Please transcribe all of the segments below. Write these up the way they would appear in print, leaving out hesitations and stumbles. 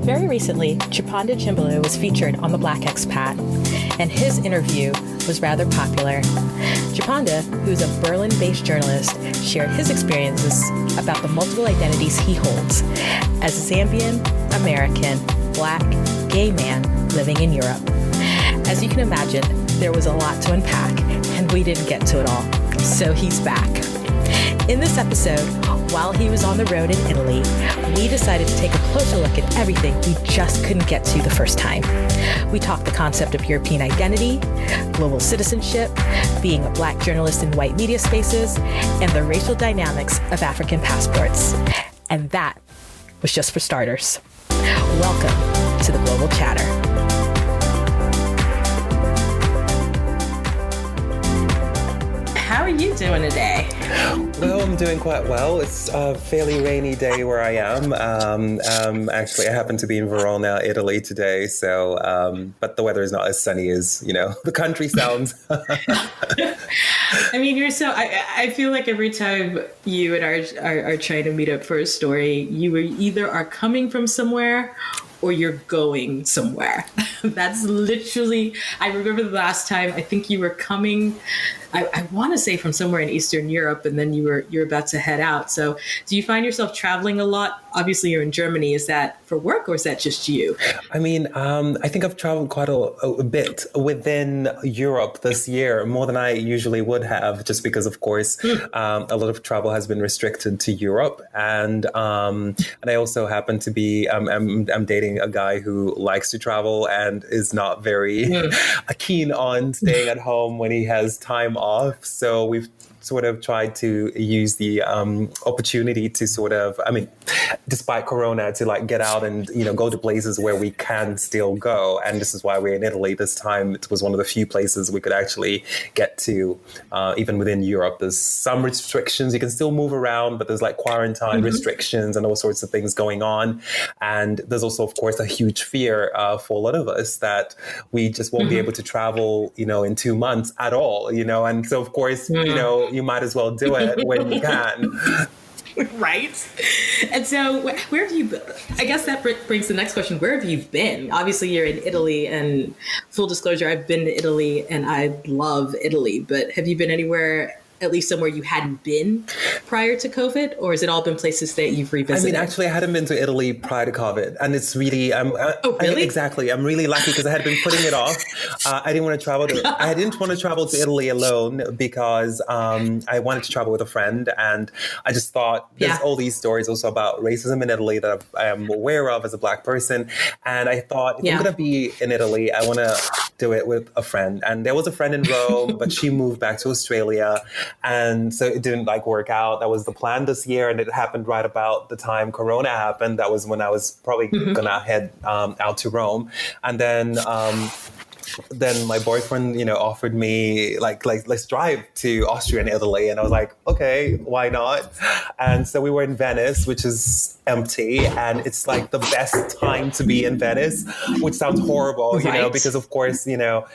Very recently, Chiponda Chimbelu was featured on the Black Expat, and his interview was rather popular. Chiponda, who's a Berlin-based journalist, shared his experiences about the multiple identities he holds as a Zambian, American, Black, gay man living in Europe. As you can imagine, there was a lot to unpack, and we didn't get to it all, so he's back. In this episode, while he was on the road in Italy, we decided to take a closer look at everything we just couldn't get to the first time. We talked the concept of European identity, global citizenship, being a Black journalist in white media spaces, and the racial dynamics of African passports. And that was just for starters. Welcome to the Global Chatter. How are you doing today? Well, I'm doing quite well. It's a fairly rainy day where I am. Actually, I happen to be in Verona, Italy today. So, but the weather is not as sunny as, the country sounds. I mean, I feel like every time you and are trying to meet up for a story, you either are coming from somewhere or you're going somewhere. That's literally, I remember the last time, I think you were coming, I want to say from somewhere in Eastern Europe, and then you're about to head out. So do you find yourself traveling a lot? Obviously you're in Germany. Is that for work or is that just you? I mean, I think I've traveled quite a bit within Europe this year, more than I usually would have, just because, of course, a lot of travel has been restricted to Europe. And I also happen to be, I'm dating a guy who likes to travel and is not very keen on staying at home when he has time off. So we've sort of tried to use the opportunity to despite Corona, to get out and, go to places where we can still go. And this is why we're in Italy this time. It was one of the few places we could actually get to, even within Europe. There's some restrictions. You can still move around, but there's quarantine restrictions and all sorts of things going on. And there's also, of course, a huge fear for a lot of us that we just won't be able to travel, in 2 months at all, and so, of course, you might as well do it when you can. Right. And so where have you been? I guess that brings the next question. Where have you been? Obviously, you're in Italy, and full disclosure, I've been to Italy and I love Italy. But have you been anywhere, at least somewhere you hadn't been prior to COVID? Or has it all been places that you've revisited? I mean, actually, I hadn't been to Italy prior to COVID. And it's really, really? Exactly. I'm really lucky because I had been putting it off. I didn't want to travel to Italy alone because I wanted to travel with a friend. And I just thought there's all these stories also about racism in Italy that I am aware of as a Black person. And I thought, if I'm going to be in Italy, I want to do it with a friend. And there was a friend in Rome, but she moved back to Australia. And so it didn't work out. That was the plan this year. And it happened right about the time Corona happened. That was when I was probably going to head out to Rome. And then my boyfriend, offered me let's drive to Austria and Italy. And I was like, okay, why not? And so we were in Venice, which is empty. And it's the best time to be in Venice, which sounds horrible, because of course, the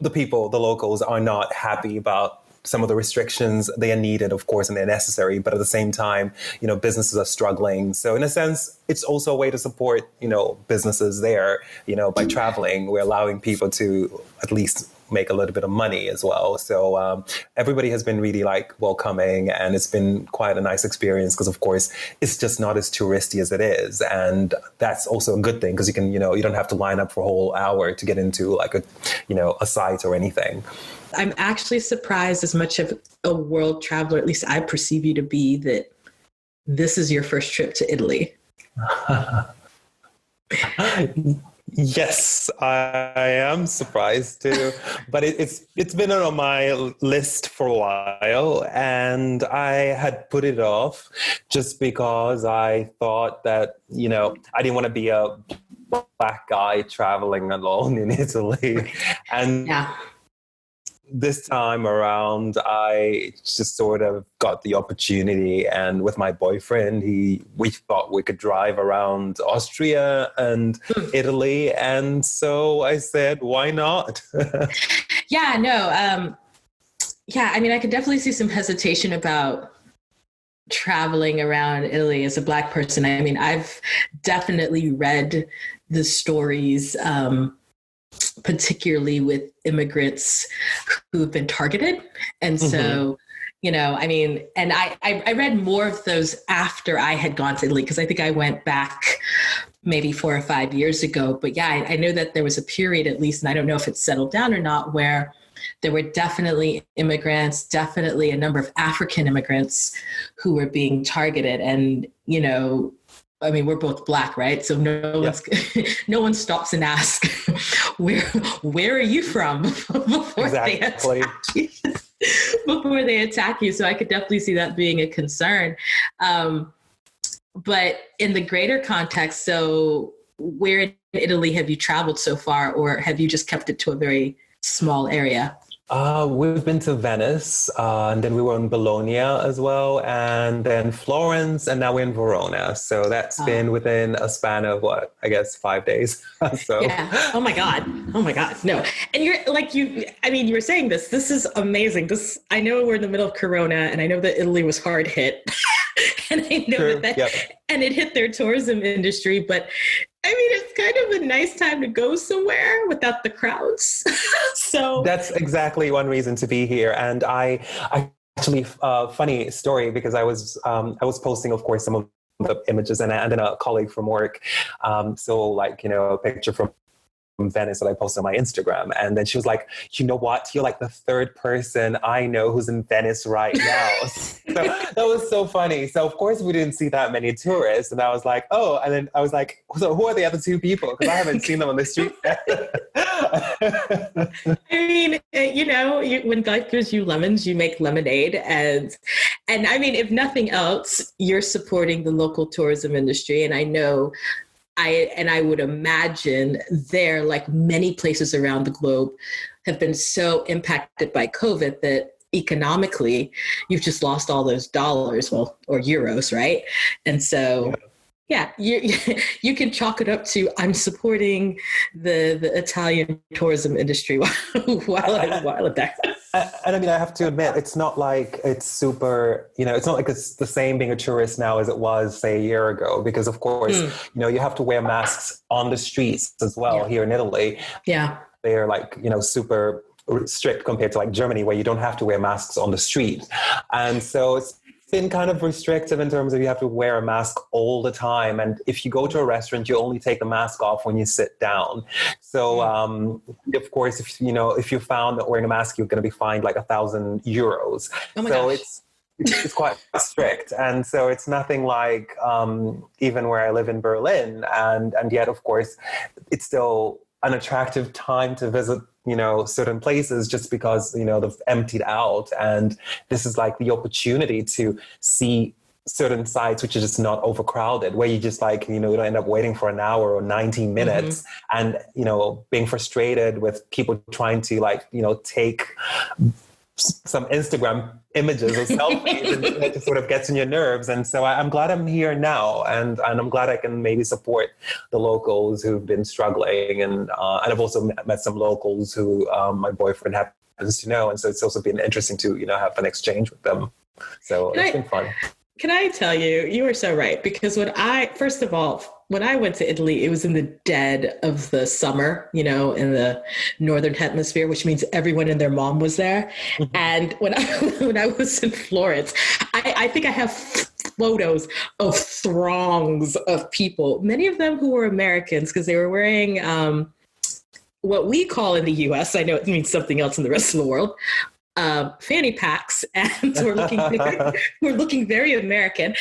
locals are not happy about some of the restrictions. They are needed, of course, and they're necessary. But at the same time, businesses are struggling. So in a sense, it's also a way to support, businesses there, by traveling. We're allowing people to at least make a little bit of money as well. So everybody has been really welcoming, and it's been quite a nice experience because, of course, it's just not as touristy as it is. And that's also a good thing because you can, you don't have to line up for a whole hour to get into a site or anything. I'm actually surprised, as much of a world traveler, at least I perceive you to be, that this is your first trip to Italy. Yes, I am surprised too, but it's been on my list for a while, and I had put it off just because I thought that, I didn't want to be a Black guy traveling alone in Italy. And this time around, I just sort of got the opportunity, and with my boyfriend, we thought we could drive around Austria and Italy, and so I said, why not? I mean, I could definitely see some hesitation about traveling around Italy as a Black person, I mean, I've definitely read the stories, particularly with immigrants who've been targeted. And so, I mean, and I read more of those after I had gone to Italy, because I think I went back maybe 4 or 5 years ago. But yeah, I know that there was a period, at least, and I don't know if it's settled down or not, where there were definitely immigrants, definitely a number of African immigrants who were being targeted. And, I mean, we're both Black, right? So no one stops and asks, where are you from before they attack you. Before they attack you. So I could definitely see that being a concern. But in the greater context, so where in Italy have you traveled so far, or have you just kept it to a very small area? We've been to Venice, and then we were in Bologna as well, and then Florence, and now we're in Verona. So that's been within a span of 5 days. So yeah. Oh my God. No. And you're like, you were saying this is amazing. I know we're in the middle of Corona, and I know that Italy was hard hit. And I know and it hit their tourism industry, but I mean, it's kind of a nice time to go somewhere without the crowds. So that's exactly one reason to be here. And I actually, funny story, because I was posting, of course, some of the images, and then a colleague from work, a picture from Venice that I posted on my Instagram. And then she was like, you know what? You're like the third person I know who's in Venice right now. So that was so funny. So of course we didn't see that many tourists. And I was like, oh, and then I was like, so who are the other two people? Because I haven't seen them on the street. I mean, when God gives you lemons, you make lemonade. And I mean, if nothing else, you're supporting the local tourism industry. And I know I would imagine there, like many places around the globe, have been so impacted by COVID that economically you've just lost all those dollars, or euros, right? And so, you can chalk it up to, I'm supporting the Italian tourism industry while I'm there. And I mean, I have to admit, it's not like it's super, it's not like it's the same being a tourist now as it was, say, a year ago, because of course, you have to wear masks on the streets as well here in Italy. Yeah. They're like, super strict compared to like Germany, where you don't have to wear masks on the street. And so it's been kind of restrictive in terms of you have to wear a mask all the time. And if you go to a restaurant, you only take the mask off when you sit down. So, of course, if you found that wearing a mask, you're going to be fined like €1,000. Oh my so gosh. it's quite strict. And so it's nothing like even where I live in Berlin. And yet, of course, it's still an attractive time to visit certain places, just because, they've emptied out. And this is like the opportunity to see certain sites which are just not overcrowded, where you just you don't end up waiting for an hour or 90 minutes and, being frustrated with people trying to take some Instagram images or selfies, and it just sort of gets in your nerves. And so I'm glad I'm here now, and I'm glad I can maybe support the locals who've been struggling. And I've also met some locals who my boyfriend happens to know. And so it's also been interesting to, have an exchange with them. So it's been fun. Can I tell you, you are so right. Because when I went to Italy, it was in the dead of the summer, in the northern hemisphere, which means everyone and their mom was there. And when I was in Florence, I think I have photos of throngs of people, many of them who were Americans, because they were wearing what we call in the US, I know it means something else in the rest of the world, fanny packs, and we're looking very American.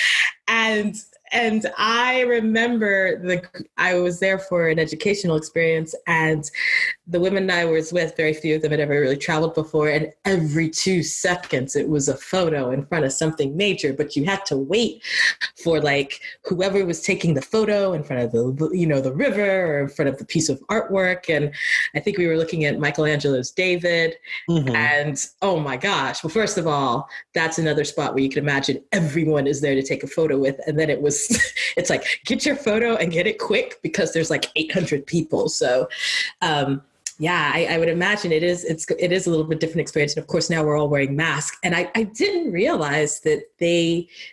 And I remember I was there for an educational experience, and the women I was with, very few of them had ever really traveled before. And every 2 seconds, it was a photo in front of something major, but you had to wait for whoever was taking the photo in front of the river, or in front of the piece of artwork. And I think we were looking at Michelangelo's David. And oh my gosh. Well, first of all, that's another spot where you can imagine everyone is there to take a photo with. And then it's like, get your photo and get it quick, because there's 800 people. So, Yeah, I would imagine it is. It is a little bit different experience, and of course now we're all wearing masks. And I didn't realize that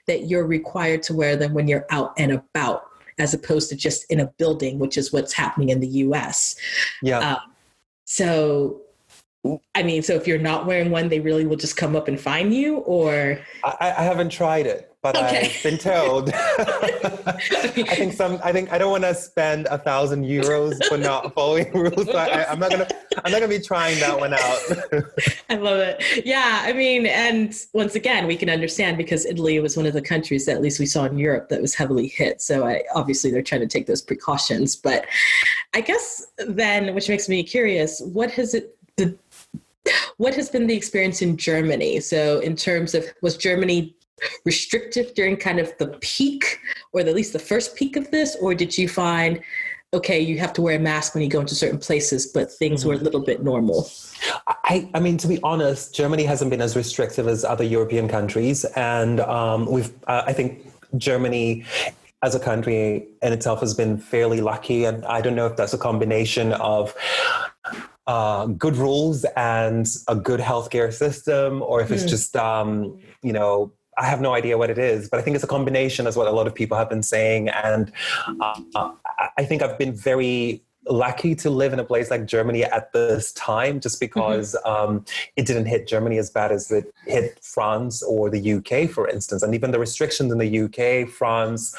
you're required to wear them when you're out and about, as opposed to just in a building, which is what's happening in the U.S. Yeah. So, I mean, so if you're not wearing one, they really will just come up and find you, or? I haven't tried it, but Okay. I've been told. I think I don't want to spend €1,000 for not following rules. So I'm not gonna be trying that one out. I love it. Yeah, I mean, and once again, we can understand because Italy was one of the countries that at least we saw in Europe that was heavily hit. So obviously they're trying to take those precautions. But I guess then, which makes me curious, what has been the experience in Germany? So in terms of, was Germany restrictive during kind of the peak, or at least the first peak of this? Or did you find, okay, you have to wear a mask when you go into certain places, but things were a little bit normal? I mean, to be honest, Germany hasn't been as restrictive as other European countries. And I think Germany as a country in itself has been fairly lucky. And I don't know if that's a combination of good rules and a good healthcare system, or if it's just, I have no idea what it is, but I think it's a combination, is what a lot of people have been saying. And I think I've been very lucky to live in a place like Germany at this time, just because it didn't hit Germany as bad as it hit France or the UK, for instance. And even the restrictions in the UK, France,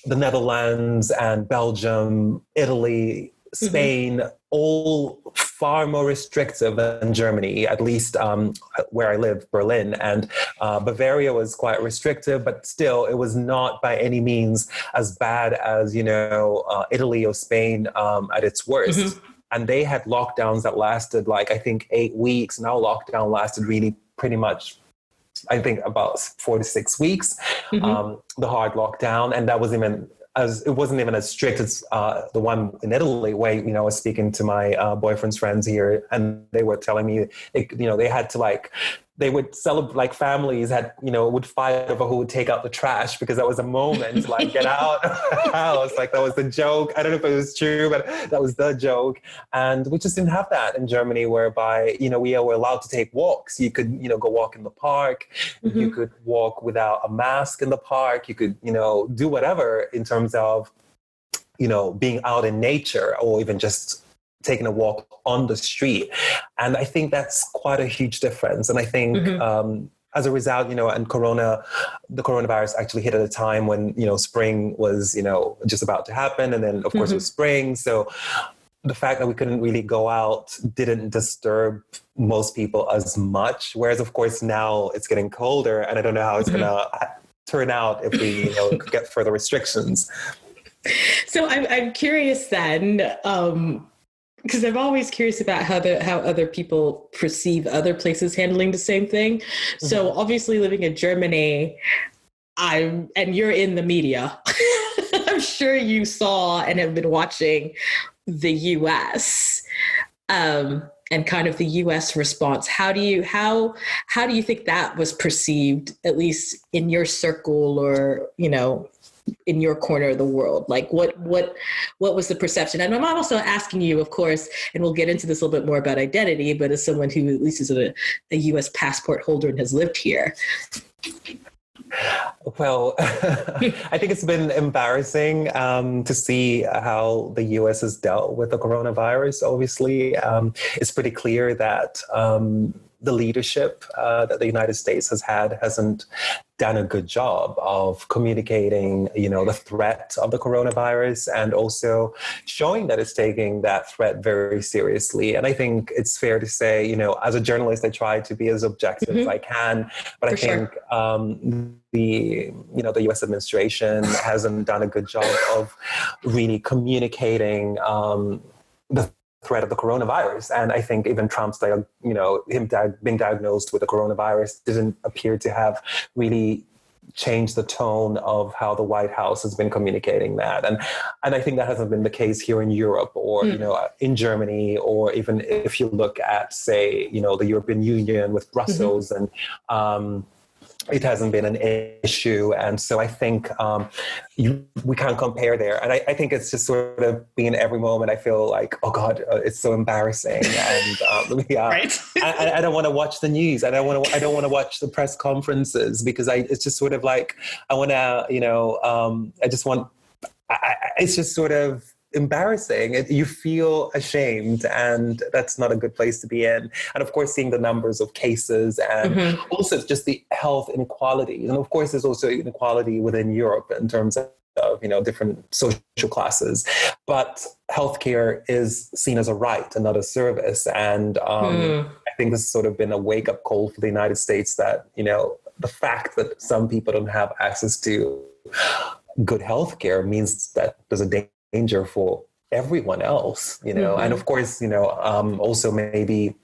the Netherlands, and Belgium, Italy, Spain, all far more restrictive than Germany, at least where I live, Berlin. And Bavaria was quite restrictive, but still it was not by any means as bad as, Italy or Spain at its worst. And they had lockdowns that lasted I think 8 weeks. And our lockdown lasted really pretty much, I think, about 4 to 6 weeks, the hard lockdown. And that was it wasn't even as strict as the one in Italy, where, I was speaking to my boyfriend's friends here, and they were telling me, they had to they would celebrate, families had, would fight over who would take out the trash, because that was a moment to get out of the house. That was the joke. I don't know if it was true, but that was the joke. And we just didn't have that in Germany, whereby, we were allowed to take walks. You could, go walk in the park. You could walk without a mask in the park. You could, do whatever in terms of, being out in nature, or even just taking a walk on the street. And I think that's quite a huge difference. And I think as a result, and the coronavirus actually hit at a time when, spring was, just about to happen. And then of course it was spring. So the fact that we couldn't really go out didn't disturb most people as much. Whereas of course now it's getting colder, and I don't know how it's going to turn out if we, could get further restrictions. So I'm curious then, because I'm always curious about how other people perceive other places handling the same thing. So obviously living in Germany, and you're in the media, I'm sure you saw and have been watching the US, and kind of the US response. How do you think that was perceived, at least in your circle, or, in your corner of the world? What was the perception? And I'm also asking you, of course, and we'll get into this a little bit more about identity, but as someone who at least is a US passport holder and has lived here. Well, I think it's been embarrassing to see how the US has dealt with the coronavirus. Obviously, it's pretty clear that the leadership that the United States has had hasn't done a good job of communicating, the threat of the coronavirus, and also showing that it's taking that threat very seriously. And I think it's fair to say, as a journalist, I try to be as objective as I can, but I think the US administration hasn't done a good job of really communicating the threat of the coronavirus. And I think even Trump's, him being diagnosed with the coronavirus didn't appear to have really changed the tone of how the White House has been communicating that. And I think that hasn't been the case here in Europe, or, in Germany, or even if you look at, say, the European Union with Brussels and it hasn't been an issue. And so I think we can't compare there. And I think it's just sort of being every moment I feel like, oh God, it's so embarrassing. And yeah, Right. I don't want to watch the news. I don't want to watch the press conferences because it's just sort of like, I want to, it's just sort of embarrassing. You feel ashamed, and that's not a good place to be in. And of course, seeing the numbers of cases, and also just the health inequality. And of course, there's also inequality within Europe in terms of different social classes. But healthcare is seen as a right and not a service. And I think this has sort of been a wake-up call for the United States that, the fact that some people don't have access to good healthcare means that there's a danger for everyone else, and of course, also maybe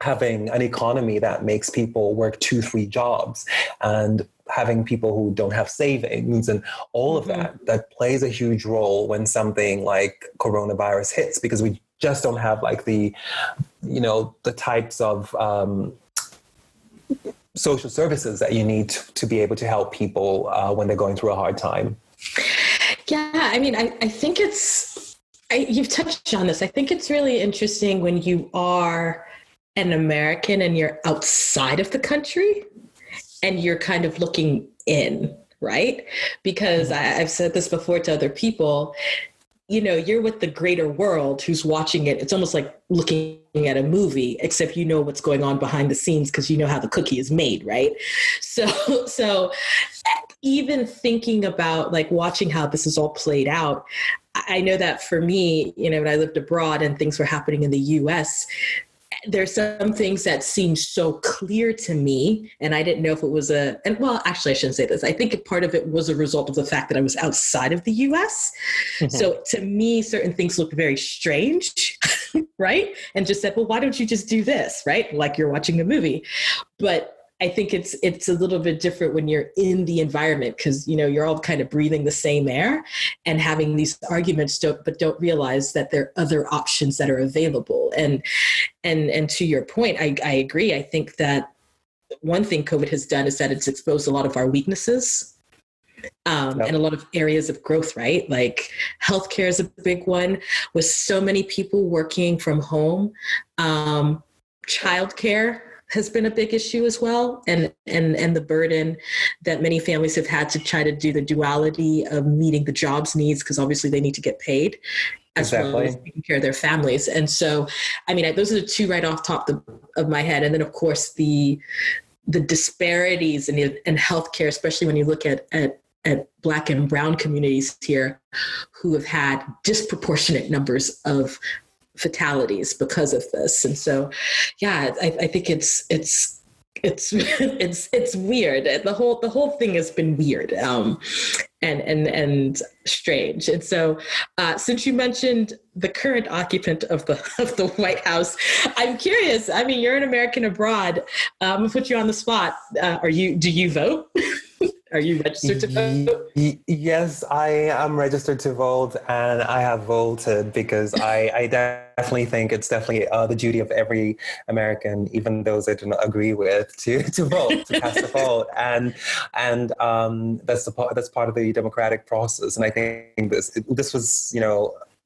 having an economy that makes people work 2-3 jobs, and having people who don't have savings and all of that plays a huge role when something like coronavirus hits, because we just don't have like the types of social services that you need to be able to help people when they're going through a hard time. Yeah, I mean, I think you've touched on this. I think it's really interesting when you are an American and you're outside of the country and you're kind of looking in, right? Because I've said this before to other people, you're with the greater world who's watching it. It's almost like looking at a movie, except you know what's going on behind the scenes because you know how the cookie is made, right? So even thinking about like watching how this is all played out, I know that for me, when I lived abroad and things were happening in the US, there's some things that seem so clear to me, and I didn't know if it was actually I shouldn't say this. I think part of it was a result of the fact that I was outside of the US. So to me, certain things looked very strange, right? And just said, well, why don't you just do this, right? Like you're watching a movie. But I think it's a little bit different when you're in the environment because, you're all kind of breathing the same air and having these arguments, but don't realize that there are other options that are available. And to your point, I agree. I think that one thing COVID has done is that it's exposed a lot of our weaknesses and a lot of areas of growth, right? Like healthcare is a big one with so many people working from home. Childcare has been a big issue as well. And the burden that many families have had to try to do the duality of meeting the job's needs, because obviously they need to get paid as well as taking care of their families. And so, I mean, those are the two right off top of my head. And then of course the disparities in healthcare, especially when you look at Black and Brown communities here who have had disproportionate numbers of fatalities because of this. And so, yeah, I think it's weird. The whole thing has been weird and strange. And so, since you mentioned the current occupant of the White House, I'm curious. I mean, you're an American abroad. I'm gonna put you on the spot. Do you vote? Are you registered to vote? Yes, I am registered to vote, and I have voted because I definitely think it's definitely the duty of every American, even those I do not agree with, to vote, to cast a vote, and that's part of the democratic process. And I think this was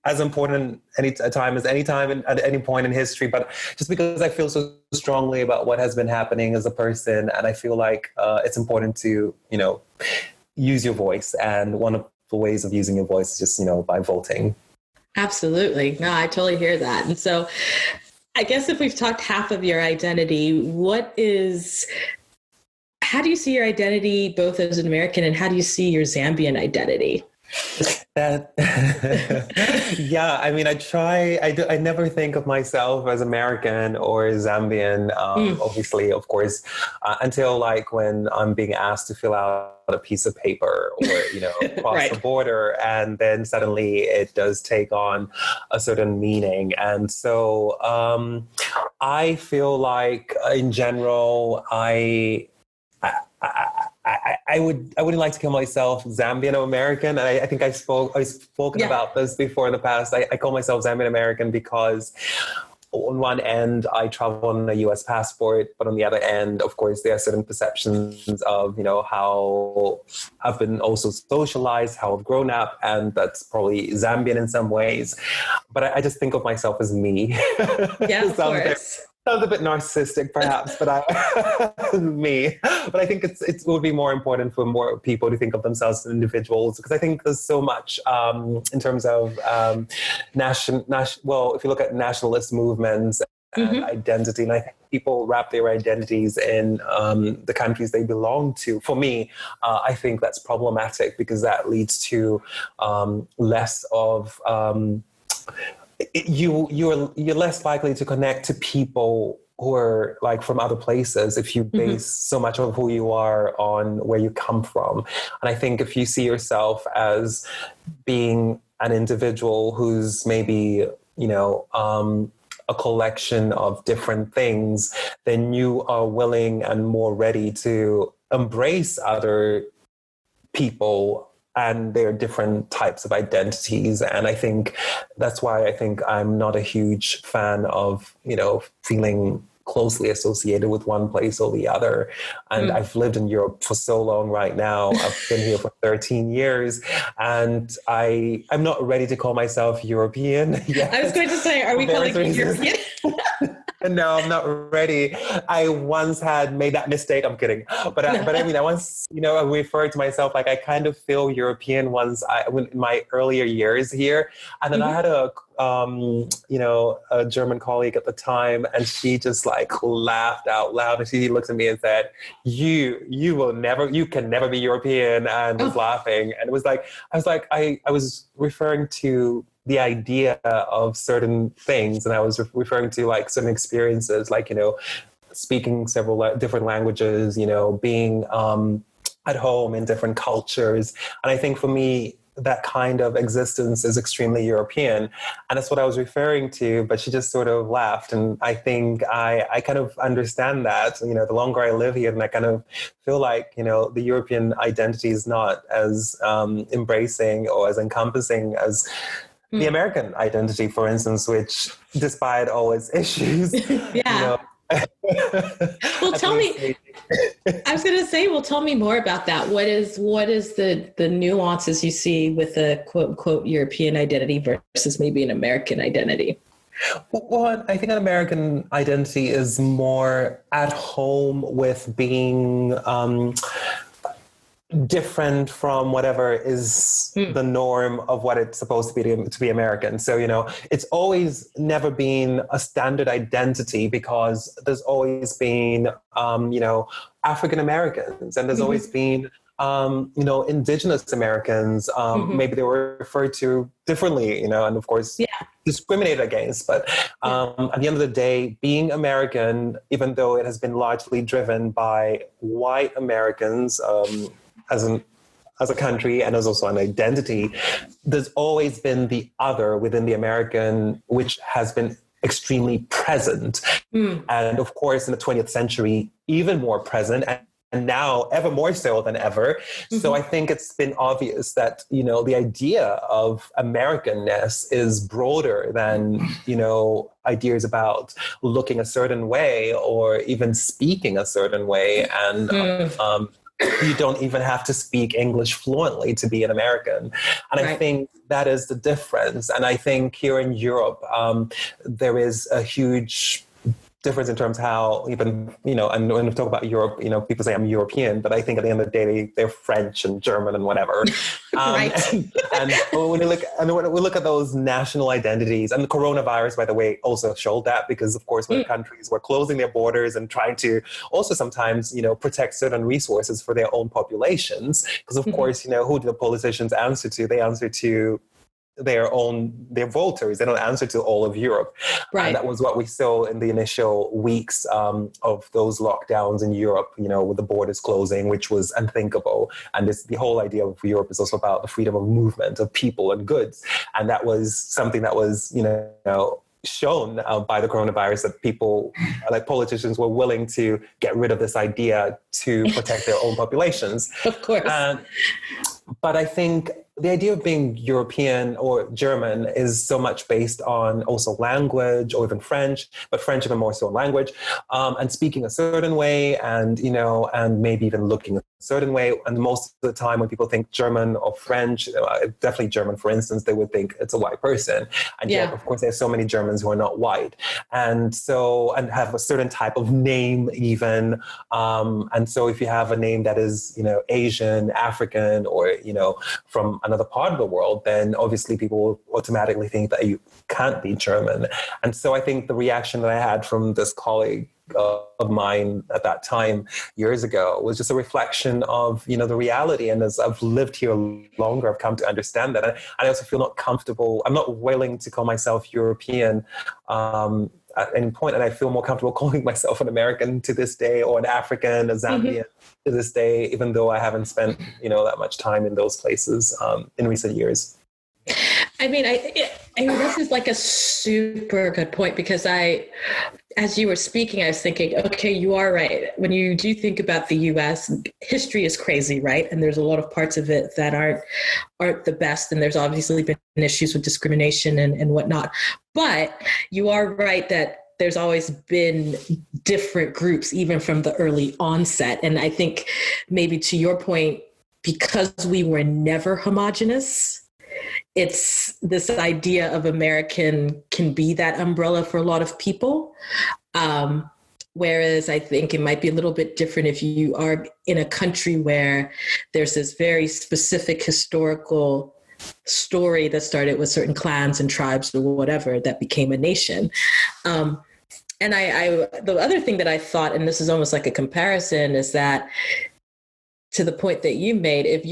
as important at any time at any point in history, but just because I feel so strongly about what has been happening as a person, and I feel like it's important to use your voice, and one of the ways of using your voice is just by voting. Absolutely. No, I totally hear that. And so I guess if we've talked half of your identity, how do you see your identity both as an American and how do you see your Zambian identity? Yeah, I mean, I never think of myself as American or Zambian, obviously, of course, until like when I'm being asked to fill out a piece of paper or, cross right. the border, and then suddenly it does take on a certain meaning. And so I feel like in general, I wouldn't like to call myself Zambian or American. And I think I've spoken about this before in the past. I call myself Zambian American because on one end, I travel on a US passport, but on the other end, of course, there are certain perceptions of, how I've been also socialized, how I've grown up, and that's probably Zambian in some ways. But I just think of myself as me. Yeah, of course. Sounds a bit narcissistic, perhaps, but me. But I think it would be more important for more people to think of themselves as individuals, because I think there's so much in terms of if you look at nationalist movements and identity, and I think people wrap their identities in the countries they belong to. For me, I think that's problematic, because that leads to less of you're less likely to connect to people who are like from other places if you base so much of who you are on where you come from. And I think if you see yourself as being an individual who's maybe, a collection of different things, then you are willing and more ready to embrace other people and their different types of identities. And I think that's why I think I'm not a huge fan of, feeling closely associated with one place or the other. And I've lived in Europe for so long right now. I've been here for 13 years, and I'm not ready to call myself European yet. I was going to say, are we calling you European? No, I'm not ready. I once had made that mistake. I'm kidding. But I once, I referred to myself like I kind of feel European once in my earlier years here. And then I had a German colleague at the time, and she just like laughed out loud. And she looked at me and said, you can never be European, and was laughing. And it was like, I was referring to the idea of certain things, and I was referring to like certain experiences, like speaking several different languages, being at home in different cultures. And I think for me, that kind of existence is extremely European, and that's what I was referring to. But she just sort of laughed, and I think I kind of understand that. The longer I live here, and I kind of feel like the European identity is not as embracing or as encompassing as the American identity, for instance, which, despite all its issues, Well, tell me. I was going to say, well, tell me more about that. What is the nuances you see with a quote unquote European identity versus maybe an American identity? Well, I think an American identity is more at home with being different from whatever is the norm of what it's supposed to be American. So, it's always never been a standard identity, because there's always been, African Americans, and there's always been, indigenous Americans. Maybe they were referred to differently, and of course, discriminated against. But at the end of the day, being American, even though it has been largely driven by white Americans, as a country, and as also an identity, there's always been the other within the American, which has been extremely present. And of course, in the 20th century, even more present, and now ever more so than ever. So I think it's been obvious that, the idea of Americanness is broader than, ideas about looking a certain way or even speaking a certain way. And you don't even have to speak English fluently to be an American. And I think that is the difference. And I think here in Europe, there is a huge difference in terms of how even, and when we talk about Europe, people say I'm European, but I think at the end of the day, they're French and German and whatever. And when we look at those national identities, and the coronavirus, by the way, also showed that, because of course, when countries were closing their borders and trying to also sometimes, protect certain resources for their own populations, because of course, who do the politicians answer to? They answer to their voters. They don't answer to all of Europe. And that was what we saw in the initial weeks of those lockdowns in Europe, with the borders closing, which was unthinkable. And the whole idea of Europe is also about the freedom of movement of people and goods. And that was something that was, shown by the coronavirus, that people, like politicians, were willing to get rid of this idea to protect their own populations. Of course. But I think the idea of being European or German is so much based on also language or even French, but French even more so in language, and speaking a certain way, and and maybe even looking a certain way. And most of the time when people think German or French, definitely German, for instance, they would think it's a white person. And yet, of course, there's so many Germans who are not white. And have a certain type of name even. And so if you have a name that is, Asian, African, or, from another part of the world, then obviously people will automatically think that you can't be German. And so I think the reaction that I had from this colleague of mine at that time years ago was just a reflection of, the reality. And as I've lived here longer, I've come to understand that. And I also feel not comfortable. I'm not willing to call myself European at any point, and I feel more comfortable calling myself an American to this day, or an African, a Zambian to this day, even though I haven't spent, that much time in those places in recent years. I mean, this is like a super good point, because as you were speaking, I was thinking, okay, you are right. When you do think about the U.S., history is crazy, right? And there's a lot of parts of it that aren't the best. And there's obviously been issues with discrimination and whatnot. But you are right that there's always been different groups, even from the early onset. And I think maybe to your point, because we were never homogenous, it's this idea of American can be that umbrella for a lot of people. Whereas I think it might be a little bit different if you are in a country where there's this very specific historical story that started with certain clans and tribes or whatever that became a nation. And the other thing that I thought, and this is almost like a comparison, is that to the point that you made, if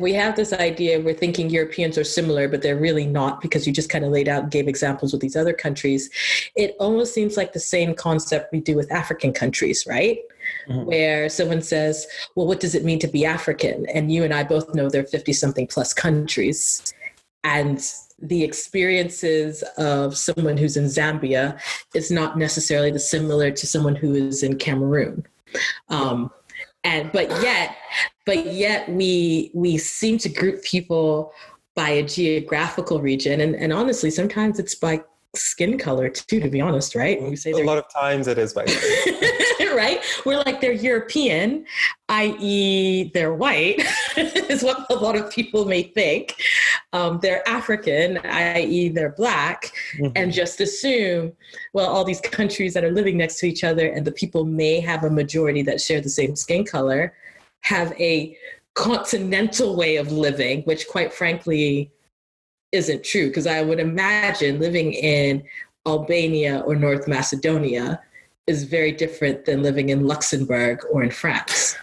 we have this idea, we're thinking Europeans are similar, but they're really not, because you just kind of laid out and gave examples with these other countries. It almost seems like the same concept we do with African countries, right? Mm-hmm. Where someone says, well, what does it mean to be African? And you and I both know there are 50-something plus countries. And the experiences of someone who's in Zambia is not necessarily similar to someone who is in Cameroon. But yet we seem to group people by a geographical region. And honestly, sometimes it's by skin color too, to be honest, right? When we say a lot of times it is by right? We're like, they're European, i.e. they're white, is what a lot of people may think. They're African, i.e. they're black, and just assume, well, all these countries that are living next to each other and the people may have a majority that share the same skin color have a continental way of living, which quite frankly isn't true. Because I would imagine living in Albania or North Macedonia is very different than living in Luxembourg or in France.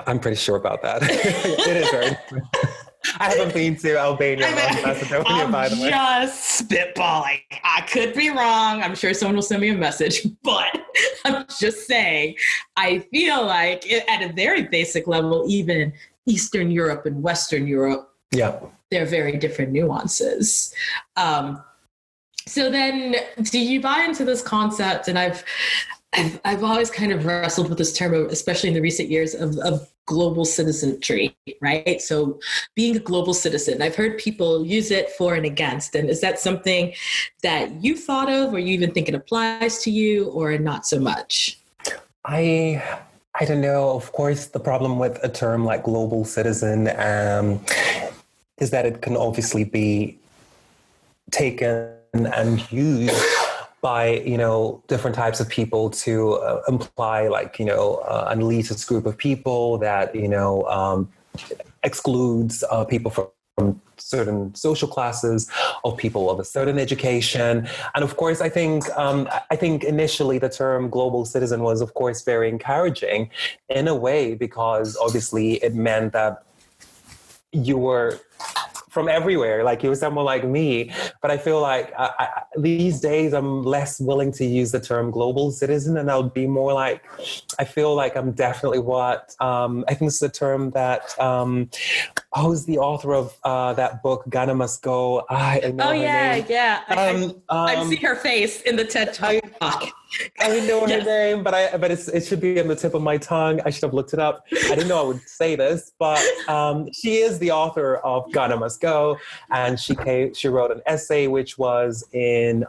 I'm pretty sure about that. It is very different. I haven't been to Albania or North Macedonia, by the way. I'm just spitballing. I could be wrong. I'm sure someone will send me a message, but I'm just saying, I feel like at a very basic level, even Eastern Europe and Western Europe, there are very different nuances. So then, do you buy into this concept? And I've always kind of wrestled with this term, especially in the recent years, of global citizenry, right? So being a global citizen, I've heard people use it for and against. And is that something that you thought of, or you even think it applies to you, or not so much? I don't know. Of course, the problem with a term like global citizen is that it can obviously be taken and used by, different types of people to imply like, an elitist group of people that, excludes people from certain social classes, or people of a certain education. And of course, I think initially the term global citizen was, of course, very encouraging in a way, because obviously it meant that you were from everywhere, like you were someone like me. But I feel like these days I'm less willing to use the term global citizen, and I'll be more like, I feel like I'm definitely what, I think this is a term that who's the author of that book, Ghana Must Go? I know her name. Yeah. I've seen her face in the TED Talk. I know her name, but it should be on the tip of my tongue. I should have looked it up. I didn't know I would say this, but she is the author of Ghana Must Go, and she wrote an essay which was in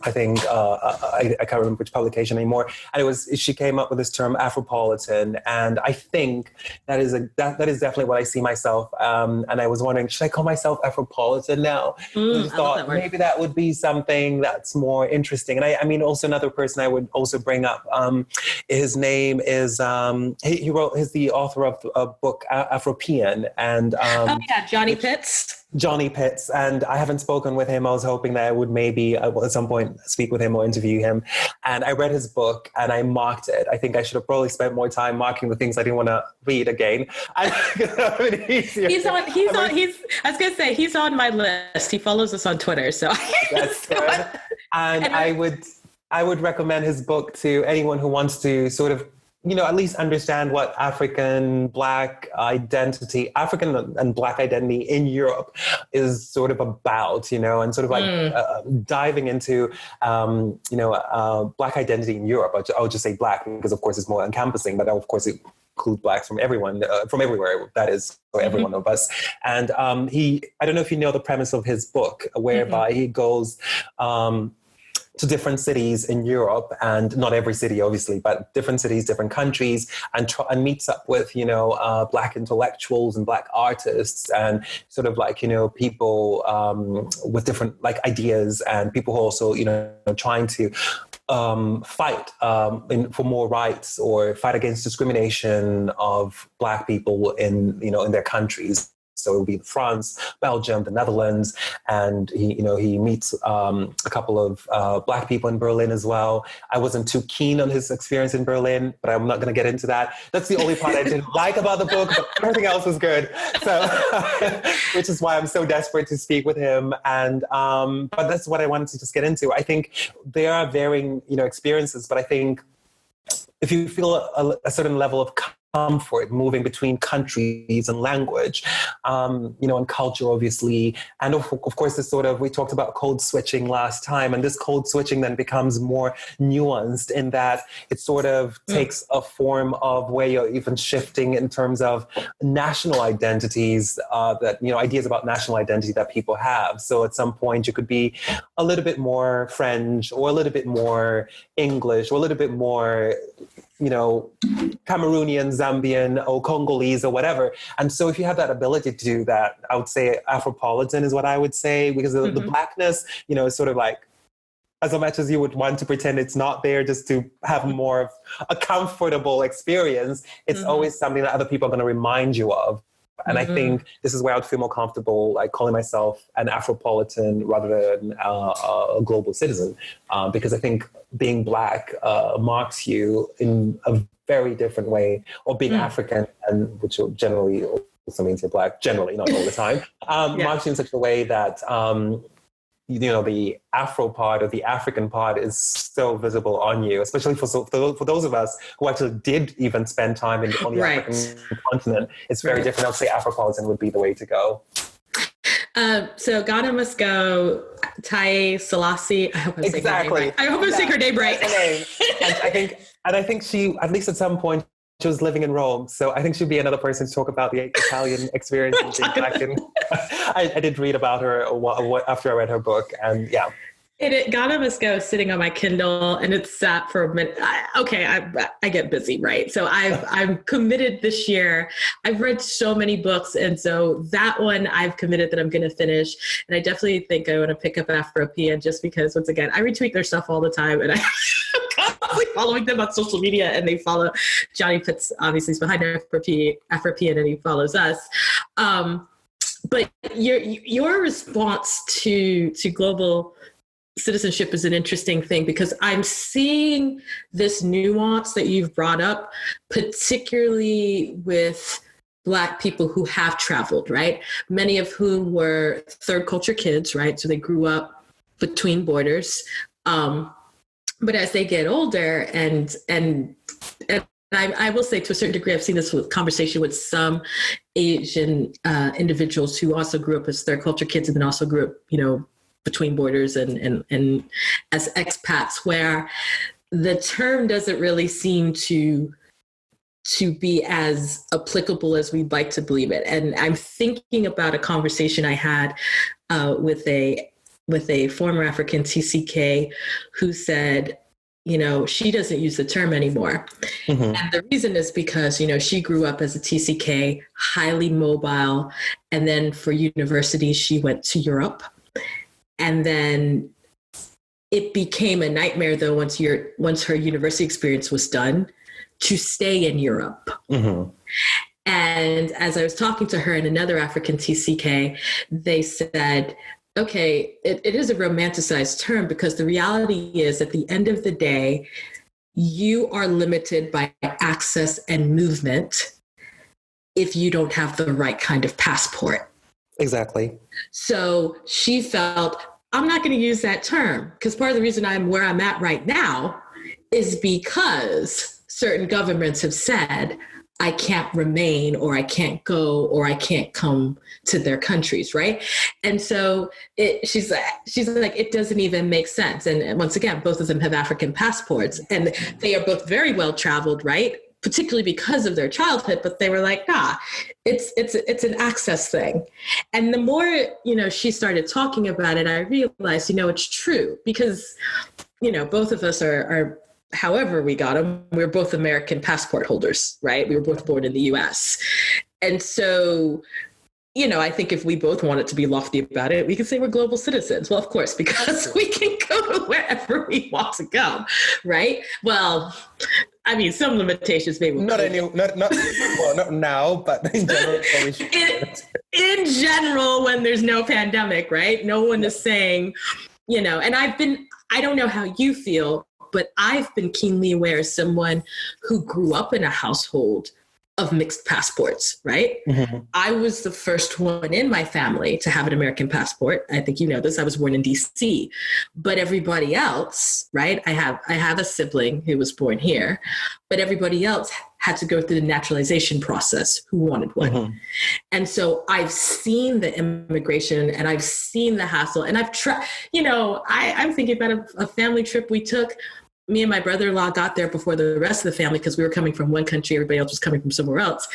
I think I can't remember which publication anymore, and she came up with this term Afropolitan, and I think that is definitely what I see myself. And I was wondering, should I call myself Afropolitan now? I just thought maybe that would be something that's more interesting. And I mean, also another person I would also bring up. His name is he's the author of a book Afropolitan, and Johnny Pitts. Johnny Pitts, and I haven't spoken with him. I was hoping that I would maybe at some point speak with him or interview him. And I read his book and I mocked it. I think I should have probably spent more time mocking the things I didn't want to read again. He's on my list. He follows us on Twitter, so that's good. And I would recommend his book to anyone who wants to sort of, at least understand what African and Black identity in Europe is sort of about, and sort of like diving into, Black identity in Europe. I would just say Black because, of course, it's more encompassing, but of course it includes Blacks from everyone, from everywhere. That is, for every one of us. And I don't know if you know the premise of his book, whereby he goes to different cities in Europe, and not every city, obviously, but different cities, different countries, and meets up with, Black intellectuals and Black artists, and sort of like, people with different like ideas, and people who also, trying to fight for more rights or fight against discrimination of Black people in their countries. So it would be France, Belgium, the Netherlands, and he meets a couple of Black people in Berlin as well. I wasn't too keen on his experience in Berlin, but I'm not going to get into that. That's the only part I didn't like about the book, but everything else was good. So, which is why I'm so desperate to speak with him. And but that's what I wanted to just get into. I think there are varying experiences, but I think if you feel a certain level of comfort moving between countries and language, and culture, obviously. And of course, we talked about code switching last time, and this code switching then becomes more nuanced in that it sort of takes a form of where you're even shifting in terms of national identities, ideas about national identity that people have. So at some point you could be a little bit more French or a little bit more English or a little bit more Cameroonian, Zambian, or Congolese, or whatever. And so if you have that ability to do that, I would say Afropolitan is what I would say, because the Blackness, is sort of like, as much as you would want to pretend it's not there just to have more of a comfortable experience, it's always something that other people are going to remind you of. And I think this is where I would feel more comfortable, like calling myself an Afropolitan rather than a global citizen, because I think being Black marks you in a very different way, or being African, and which generally also means you're Black, generally, not all the time, marks you in such a way that the Afro part or the African part is so visible on you, especially for those of us who actually did even spend time on the African continent. It's very different. I would say Afropolitan would be the way to go. So Ghana Must Go, Taye Selassie. I hope I'm saying her name right. I hope I'm saying her name right. I think she, at least at some point, she was living in Rome, so I think she'd be another person to talk about the Italian experience. I did read about her after I read her book, and yeah. Ghana Must Go sitting on my Kindle, and it's sat for a minute. I get busy, right? So I'm committed this year. I've read so many books, and so that one I've committed that I'm going to finish. And I definitely think I want to pick up Afropolitan just because, once again, I retweet their stuff all the time, and I'm constantly following them on social media, and they follow Johnny Pitts. Obviously, is behind Afropolitan, and he follows us. But your response to global citizenship is an interesting thing, because I'm seeing this nuance that you've brought up, particularly with Black people who have traveled, right? Many of whom were third culture kids, right? So they grew up between borders. But as they get older and I will say to a certain degree, I've seen this with conversation with some Asian individuals who also grew up as third culture kids and then also grew up, between borders and as expats, where the term doesn't really seem to be as applicable as we'd like to believe it. And I'm thinking about a conversation I had with a former African TCK who said, she doesn't use the term anymore. Mm-hmm. And the reason is because, she grew up as a TCK, highly mobile. And then for university, she went to Europe. And then it became a nightmare, though, once her university experience was done, to stay in Europe. Mm-hmm. And as I was talking to her and another African TCK, they said, okay, it is a romanticized term because the reality is at the end of the day, you are limited by access and movement if you don't have the right kind of passport. Exactly. So she felt, I'm not going to use that term because part of the reason I'm where I'm at right now is because certain governments have said, I can't remain or I can't go or I can't come to their countries, right? And so she's like, it doesn't even make sense. And once again, both of them have African passports and they are both very well traveled, right? Particularly because of their childhood, but they were like, it's an access thing. And the more, she started talking about it, I realized, it's true because, both of us are however we got them, we were both American passport holders, right? We were both born in the US. And so, I think if we both wanted to be lofty about it, we could say we're global citizens. Well, of course, because we can go to wherever we want to go, right? Well, I mean, some limitations maybe. Not now, but in general. In general, when there's no pandemic, right? No one is saying, and I don't know how you feel, but I've been keenly aware as someone who grew up in a household of mixed passports, right? Mm-hmm. I was the first one in my family to have an American passport. I think you know this. I was born in DC, but everybody else, right? I have a sibling who was born here, but everybody else had to go through the naturalization process who wanted one. Mm-hmm. And so I've seen the immigration and I've seen the hassle and I've tried, I'm thinking about a family trip we took. Me and my brother-in-law got there before the rest of the family because we were coming from one country, everybody else was coming from somewhere else.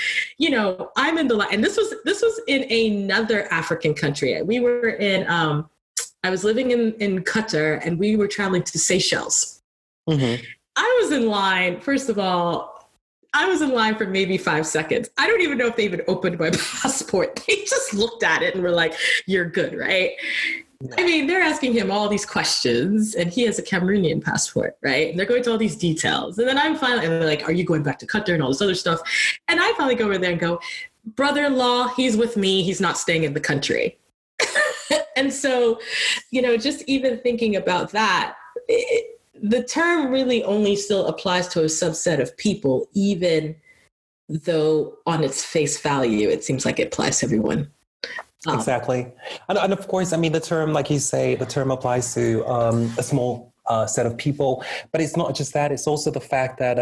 I'm in the line, and this was in another African country. We were in, I was living in Qatar, and we were traveling to Seychelles. Mm-hmm. I was in line, first of all, for maybe 5 seconds. I don't even know if they even opened my passport. They just looked at it and were like, "You're good, right?" I mean, they're asking him all these questions and he has a Cameroonian passport, right? And they're going to all these details. And then and they're like, are you going back to Qatar and all this other stuff? And I finally go over there and go, brother-in-law, he's with me. He's not staying in the country. And so, just even thinking about that, the term really only still applies to a subset of people, even though on its face value, it seems like it applies to everyone. Exactly. And of course, I mean, the term, like you say, the term applies to a small set of people, but it's not just that. It's also the fact that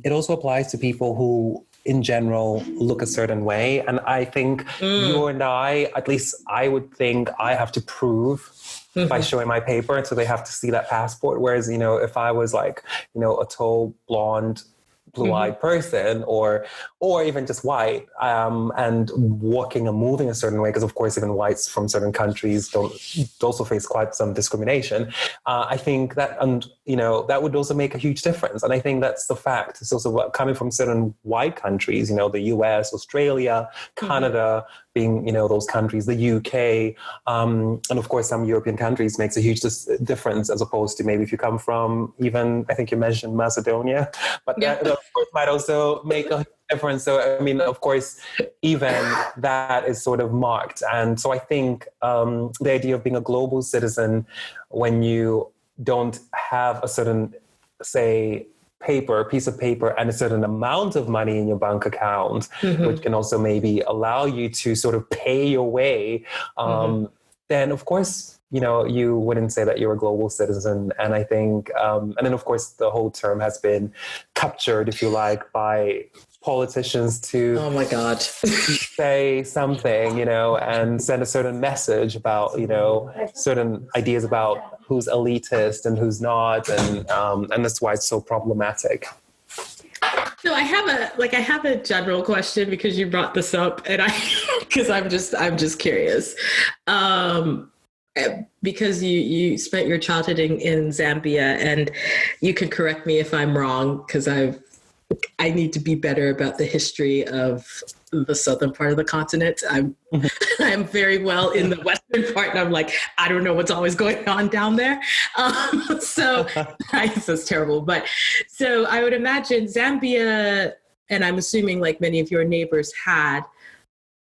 it also applies to people who, in general, look a certain way. And I think you and I, at least I would think I have to prove by showing my paper. And so they have to see that passport. Whereas, if I was like, a tall, blonde, blue-eyed person or even just white and walking and moving a certain way, because of course even whites from certain countries don't also face quite some discrimination. I think that, that would also make a huge difference. And I think that's the fact. It's also coming from certain white countries, the US, Australia, Canada, being, those countries, the UK, and of course some European countries makes a huge difference as opposed to maybe if you come from even, I think you mentioned Macedonia, but that of course might also make a difference. So, I mean, of course, even that is sort of marked. And so I think the idea of being a global citizen when you don't have a certain, say, piece of paper and a certain amount of money in your bank account, which can also maybe allow you to sort of pay your way, then of course you wouldn't say that you're a global citizen. And I think, and then of course the whole term has been captured, if you like, by politicians to oh my God, say something, and send a certain message about, certain ideas about who's elitist and who's not. And that's why it's so problematic. So I have a general question because you brought this up, and because I'm just curious. Because you spent your childhood in Zambia, and you can correct me if I'm wrong, because I need to be better about the history of the southern part of the continent. I'm very well in the western part, and I'm like, I don't know what's always going on down there. So that's terrible. But so I would imagine Zambia, and I'm assuming like many of your neighbors, had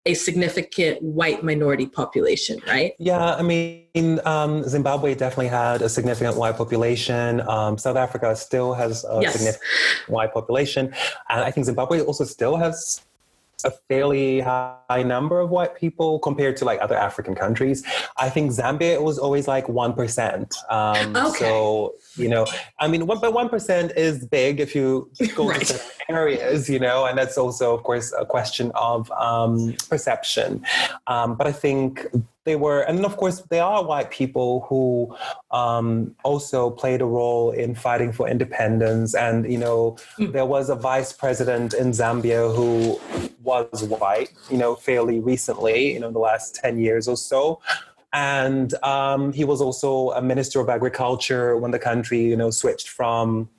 a significant white minority population, right? Yeah, I mean, Zimbabwe definitely had a significant white population. South Africa still has a significant white population. And I think Zimbabwe also still has a fairly high number of white people compared to like other African countries. I think Zambia was always like 1%. Okay. So, I mean, but 1% is big if you go to certain areas, and that's also, of course, a question of perception. But I think they were, and then of course there are white people who also played a role in fighting for independence. And, there was a vice president in Zambia who was white, fairly recently, in the last 10 years or so. And he was also a minister of agriculture when the country, switched from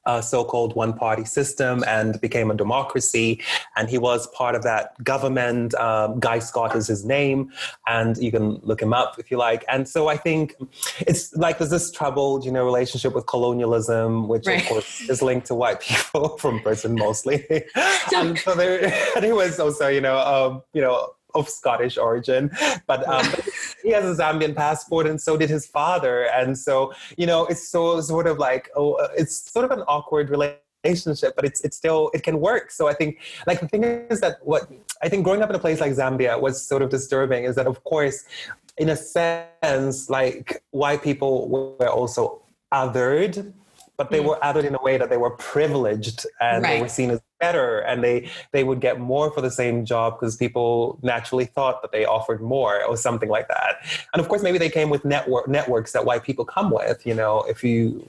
a so-called one-party system and became a democracy. And he was part of that government. Guy Scott is his name, and you can look him up if you like. And so I think it's like there's this troubled, relationship with colonialism, which of course is linked to white people from Britain mostly. And so and he was also, of Scottish origin, but he has a Zambian passport, and so did his father. And so, it's so sort of like, it's sort of an awkward relationship, but it can work. So I think, like, the thing is that what I think growing up in a place like Zambia was sort of disturbing is that, of course, in a sense, like, white people were also othered, but they were othered in a way that they were privileged, and they were seen as better, and they would get more for the same job because people naturally thought that they offered more or something like that. And of course, maybe they came with networks that white people come with. If you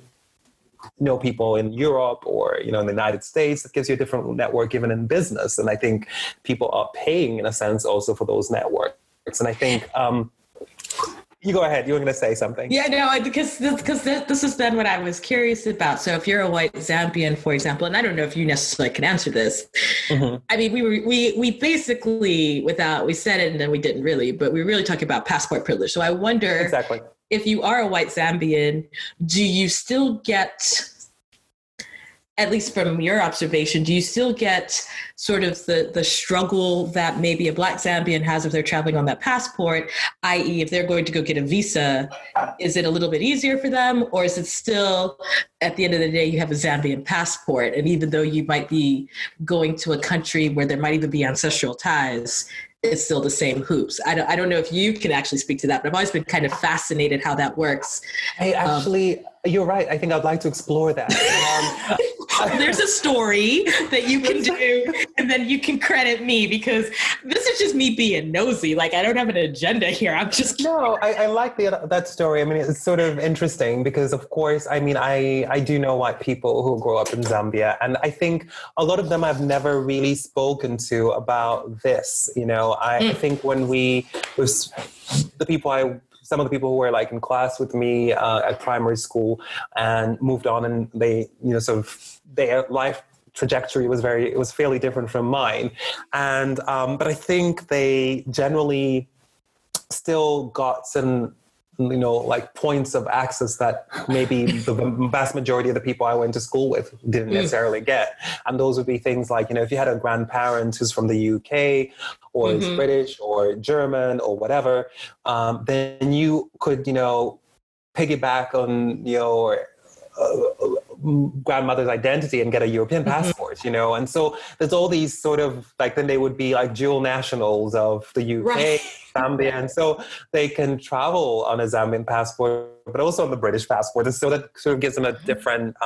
know people in Europe or, in the United States, it gives you a different network even in business. And I think people are paying, in a sense, also for those networks. And I think... You go ahead. You were going to say something. Yeah, no, because this is then what I was curious about. So if you're a white Zambian, for example, and I don't know if you necessarily can answer this. Mm-hmm. I mean, we basically, we said it and then we didn't really, but we were really talking about passport privilege. So I wonder exactly if you are a white Zambian, do you still get, at least from your observation, do you still get sort of the struggle that maybe a Black Zambian has if they're traveling on that passport, i.e. if they're going to go get a visa, is it a little bit easier for them? Or is it still, at the end of the day, you have a Zambian passport, and even though you might be going to a country where there might even be ancestral ties, it's still the same hoops? I don't know if you can actually speak to that, but I've always been kind of fascinated how that works. Hey, actually, you're right. I think I'd like to explore that. There's a story that you can do, and then you can credit me, because this is just me being nosy. Like, I don't have an agenda here. I'm just... No, I like that story. I mean, it's sort of interesting because, of course, I mean, I do know white people who grow up in Zambia, and I think a lot of them I've never really spoken to about this. I think when some of the people who were like in class with me at primary school and moved on, and they, sort of their life trajectory was fairly different from mine. And, but I think they generally still got some, like points of access that maybe the vast majority of the people I went to school with didn't necessarily get. And those would be things like, if you had a grandparent who's from the UK or is British or German or whatever, then you could, piggyback on your grandmother's identity and get a European passport, you know? And so there's all these sort of like, then they would be like dual nationals of the UK, Right. Zambia. And so they can travel on a Zambian passport, but also on the British passport. And so that sort of gives them a different,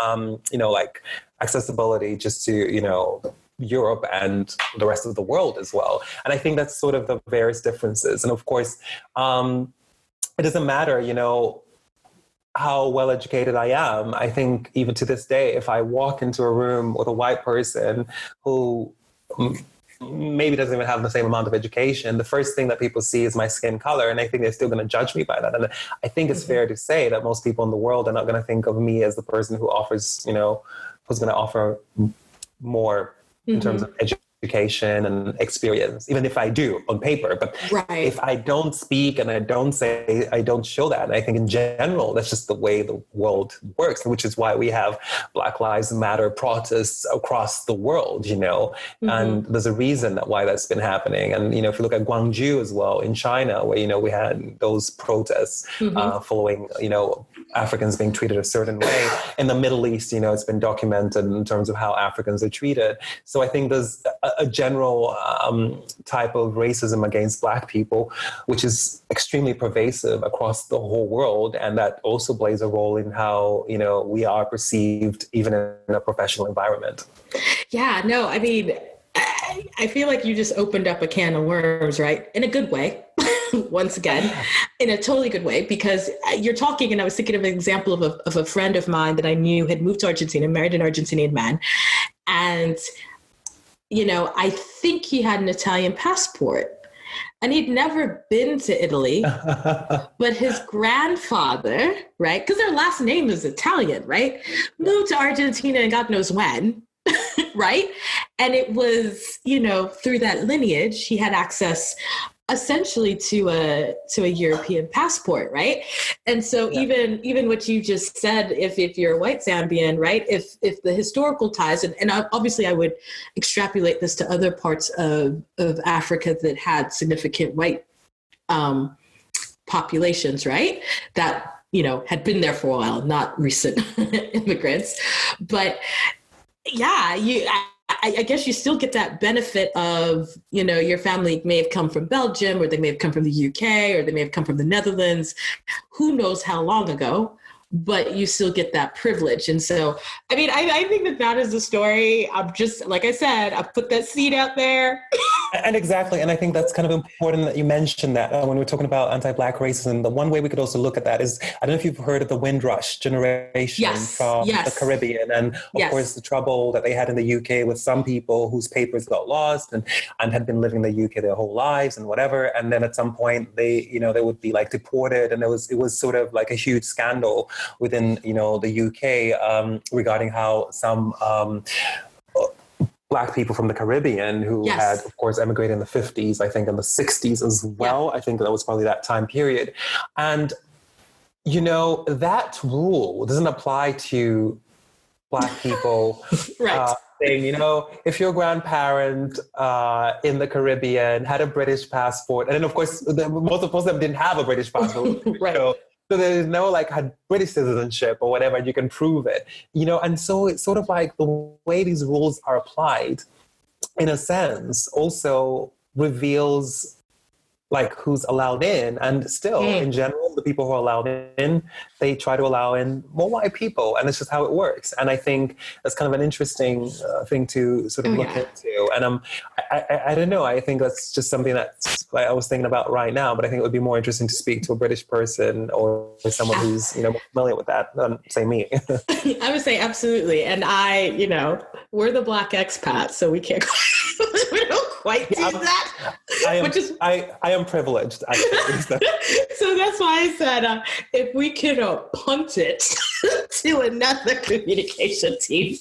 you know, like accessibility just to, you know, Europe and the rest of the world as well. And I think that's sort of the various differences. And of course, it doesn't matter, you know, how well educated I am. I think even to this day, if I walk into a room with a white person who maybe doesn't even have the same amount of education, the first thing that people see is my skin color. And I think they're still going to judge me by that. And I think it's fair to say that most people in the world are not going to think of me as the person who offers, you know, who's going to offer more in terms of education and experience, even if I do on paper. But if I don't speak and I don't say, I don't show that. And I think in general, that's just the way the world works, which is why we have Black Lives Matter protests across the world, you know, and there's a reason why that's been happening. And, you know, if you look at Guangzhou as well in China, where, you know, we had those protests following, you know, Africans being treated a certain way. In the Middle East, you know, it's been documented in terms of how Africans are treated. So I think there's a general type of racism against Black people, which is extremely pervasive across the whole world. And that also plays a role in how, you know, we are perceived even in a professional environment. Yeah, no, I mean, I feel like you just opened up a can of worms, right? In a good way. Once again, in a totally good way, because you're talking, and I was thinking of an example of a friend of mine that I knew had moved to Argentina, married an Argentinian man. And, you know, I think he had an Italian passport and he'd never been to Italy, but his grandfather, right? Because their last name is Italian, right? Moved to Argentina and God knows when. Right. And it was, you know, through that lineage, he had access essentially to a European passport, right? And so even what you just said, if you're a white Zambian, right? If the historical ties, and obviously I would extrapolate this to other parts of Africa that had significant white populations, right? That, you know, had been there for a while, not recent immigrants. But yeah, I guess you still get that benefit of, you know, your family may have come from Belgium, or they may have come from the UK, or they may have come from the Netherlands, who knows how long ago, but you still get that privilege. And so, I mean, I think that is the story. I'm just, like I said, I put that seed out there. And exactly. And I think that's kind of important that you mentioned that when we're talking about anti-Black racism. The one way we could also look at that is, I don't know if you've heard of the Windrush generation from the Caribbean. And of course, the trouble that they had in the UK with some people whose papers got lost and had been living in the UK their whole lives and whatever. And then at some point they, you know, they would be like deported. And it was sort of like a huge scandal within, you know, the UK regarding how some Black people from the Caribbean who had, of course, emigrated in the 50s, I think in the 60s as well. I think that was probably that time period. And, you know, that rule doesn't apply to Black people. Saying, you know, if your grandparent in the Caribbean had a British passport, and then, of course, most of them didn't have a British passport. So there's no like had British citizenship or whatever, and you can prove it, you know. And so it's sort of like the way these rules are applied, in a sense, also reveals like who's allowed in. And still, in general, the people who are allowed in, they try to allow in more white people, and it's just how it works. And I think that's kind of an interesting thing to sort of look into. And I don't know. I think that's just something that I was thinking about right now. But I think it would be more interesting to speak to a British person or someone who's, you know, more familiar with that than say me. I would say absolutely. And you know, we're the Black expat, so we can't. We don't quite do that. I am privileged, actually. So that's why I said if we could punt it to another communication team,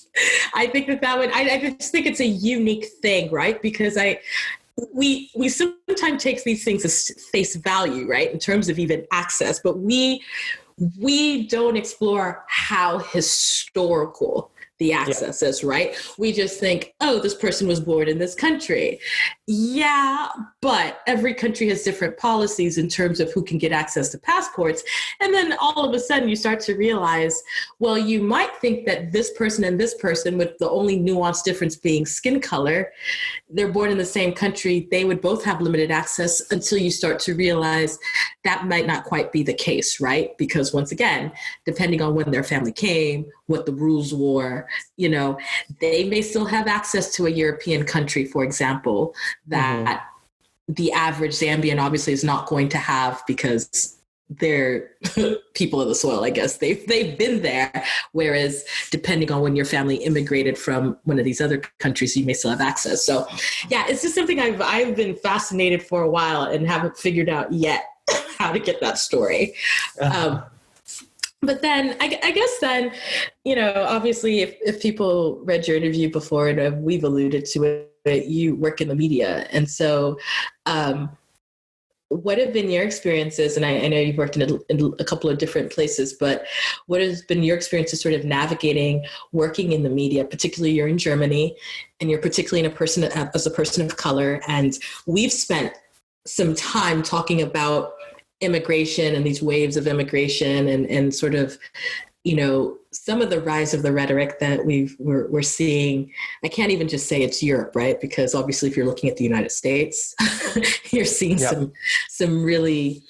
I think that would. I just think it's a unique thing, right? Because we sometimes take these things as face value, right, in terms of even access, but we don't explore how historical the access is, right? We just think, oh, this person was born in this country. Yeah, but every country has different policies in terms of who can get access to passports. And then all of a sudden you start to realize, well, you might think that this person and this person, with the only nuanced difference being skin color, they're born in the same country, they would both have limited access, until you start to realize that might not quite be the case, right? Because once again, depending on when their family came, what the rules were, they may still have access to a European country, for example, that the average Zambian obviously is not going to have, because they're people of the soil, I guess. They've been there. Whereas depending on when your family immigrated from one of these other countries, you may still have access. So yeah, it's just something I've been fascinated for a while and haven't figured out yet how to get that story. But then I guess then, obviously if people read your interview before, and we've alluded to it, you work in the media. And so what have been your experiences? And I know you've worked in a couple of different places, but what has been your experiences sort of navigating working in the media? Particularly you're in Germany, and you're particularly as a person of color. And we've spent some time talking about immigration and these waves of immigration and sort of, some of the rise of the rhetoric that we're seeing. I can't even just say it's Europe, right? Because obviously if you're looking at the United States, you're seeing some really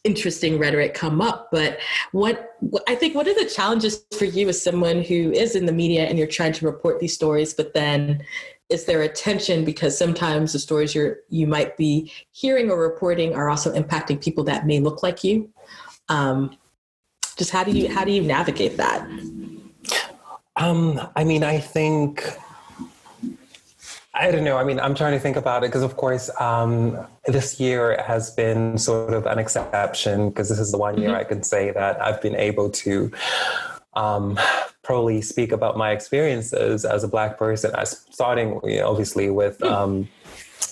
interesting rhetoric come up. But what are the challenges for you as someone who is in the media and you're trying to report these stories, but then is there a tension because sometimes the stories you might be hearing or reporting are also impacting people that may look like you? Just how do you navigate that? I don't know. I'm trying to think about it because, of course, this year has been sort of an exception because this is the one year I can say that I've been able to probably speak about my experiences as a Black person, starting obviously with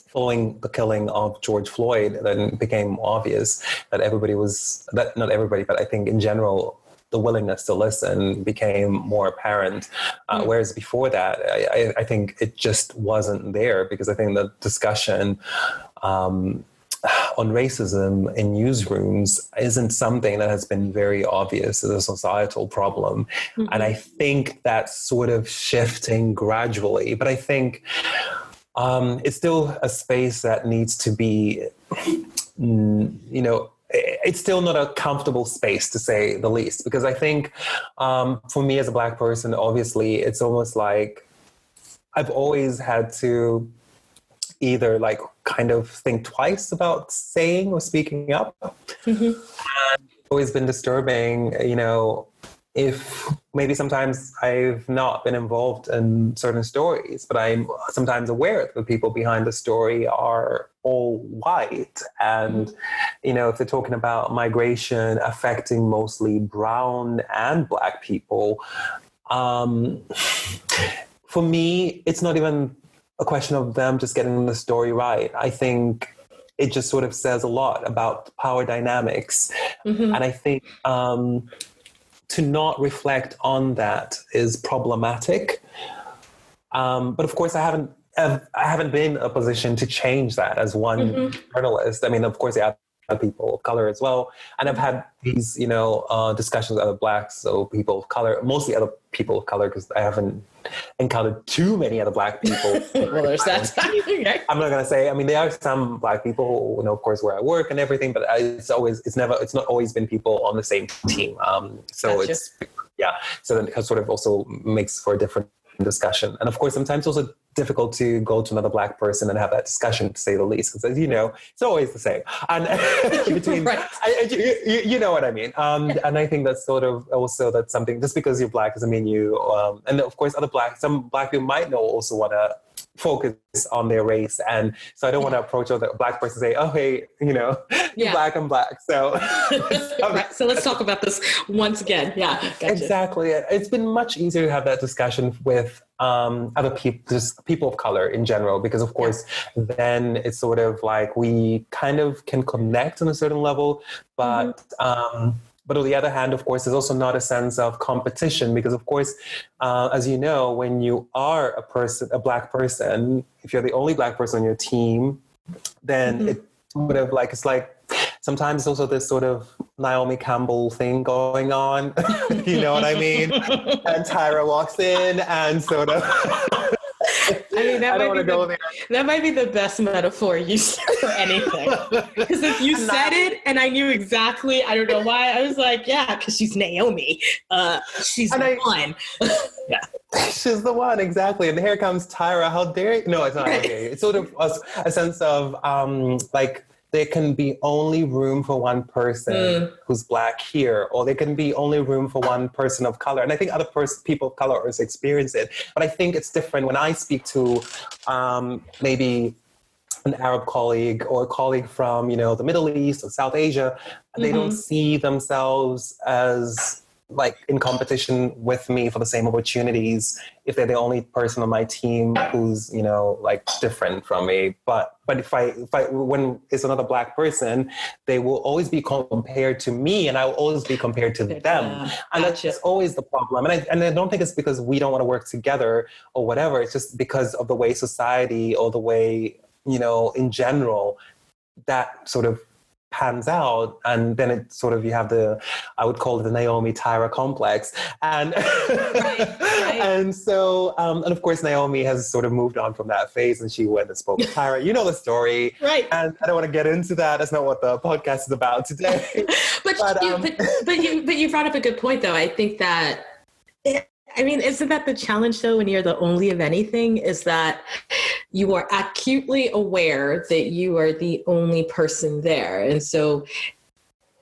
following the killing of George Floyd. Then it became obvious that not everybody, but I think in general, the willingness to listen became more apparent. Whereas before that, I think it just wasn't there, because I think the discussion on racism in newsrooms isn't something that has been very obvious as a societal problem. And I think that's sort of shifting gradually. But I think it's still a space that needs to be, it's still not a comfortable space, to say the least, because I think for me as a Black person, obviously, it's almost like I've always had to either kind of think twice about saying or speaking up. And it's always been disturbing, if maybe sometimes I've not been involved in certain stories, but I'm sometimes aware that the people behind the story are all white. And, if they're talking about migration affecting mostly brown and Black people, for me, it's not even a question of them just getting the story right. I think it just sort of says a lot about power dynamics. And I think to not reflect on that is problematic. But of course, I haven't been in a position to change that as one journalist. Of course, I have people of color as well. And I've had these, discussions with other Blacks, so people of color, mostly other people of color, because I haven't encountered too many other Black people. Well, there's that. I'm not going to say, there are some Black people, of course, where I work and everything, but it's not always been people on the same team. So Gotcha. So then it sort of also makes for a different discussion. And of course, sometimes it's also difficult to go to another Black person and have that discussion, to say the least, because as you know, it's always the same. And between, you know what I mean. And I think that's sort of also, that's something, just because you're Black doesn't mean you, and of course, some Black people might also want to focus on their race. And so I don't want to approach a Black person and say, oh, hey, you're Black, I'm Black. So, right. So let's talk about this once again. Yeah. Gotcha. Exactly. It's been much easier to have that discussion with other people, just people of color in general, because of course, then it's sort of like we kind of can connect on a certain level, but But on the other hand, of course, there's also not a sense of competition because, of course, as you know, when you are a Black person, if you're the only Black person on your team, then it would have it's like sometimes it's also this sort of Naomi Campbell thing going on. You know what I mean? And Tyra walks in and sort of... I mean, that might be the best metaphor used for anything. Because if you said it and I knew exactly, I don't know why, I was like, yeah, because she's Naomi. She's the one. Yeah. She's the one, exactly. And here comes Tyra. How dare you? No, it's not. Okay. It's sort of a sense of there can be only room for one person who's Black here, or there can be only room for one person of color. And I think other people of color also experience it. But I think it's different when I speak to maybe an Arab colleague or a colleague from, the Middle East or South Asia. They don't see themselves as in competition with me for the same opportunities if they're the only person on my team who's different from me. But if I when it's another Black person, they will always be compared to me, and I will always be compared to them. And that's just always the problem. And I don't think it's because we don't want to work together or whatever. It's just because of the way society or the way in general that sort of pans out, and then it sort of, you have I would call it the Naomi Tyra complex, and right. And so and of course Naomi has sort of moved on from that phase, and she went and spoke with Tyra. You know the story, right? And I don't want to get into that. That's not what the podcast is about today. but you brought up a good point, though. I think that. Isn't that the challenge, though, when you're the only of anything, is that you are acutely aware that you are the only person there. And so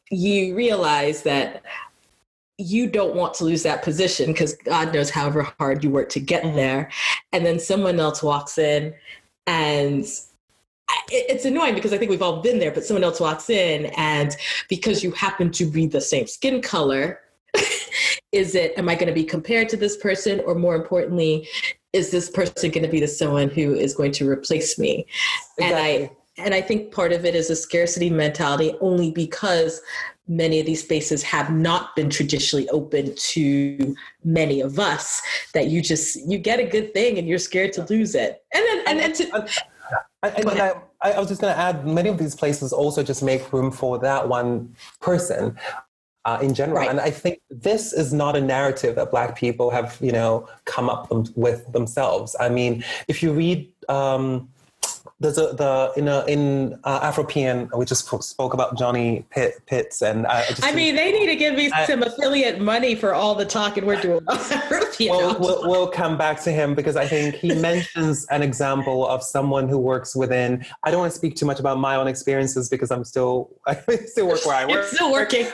you realize that you don't want to lose that position because God knows however hard you work to get there. And then someone else walks in, and it's annoying because I think we've all been there, but someone else walks in, and because you happen to be the same skin color, am I going to be compared to this person? Or more importantly, is this person going to be someone who is going to replace me? Exactly. And I think part of it is a scarcity mentality, only because many of these spaces have not been traditionally open to many of us, that you get a good thing and you're scared to lose it. I was just going to add, many of these places also just make room for that one person. In general. Right. And I think this is not a narrative that Black people have, come up with themselves. I mean, if you read, there's in Afropolitan, we just spoke about Johnny Pitts, and they need to give me some affiliate money for all the talking we're doing about Afropolitan. We'll come back to him, because I think he mentions an example of someone who works within. I don't want to speak too much about my own experiences because I still work where I work. It's still working,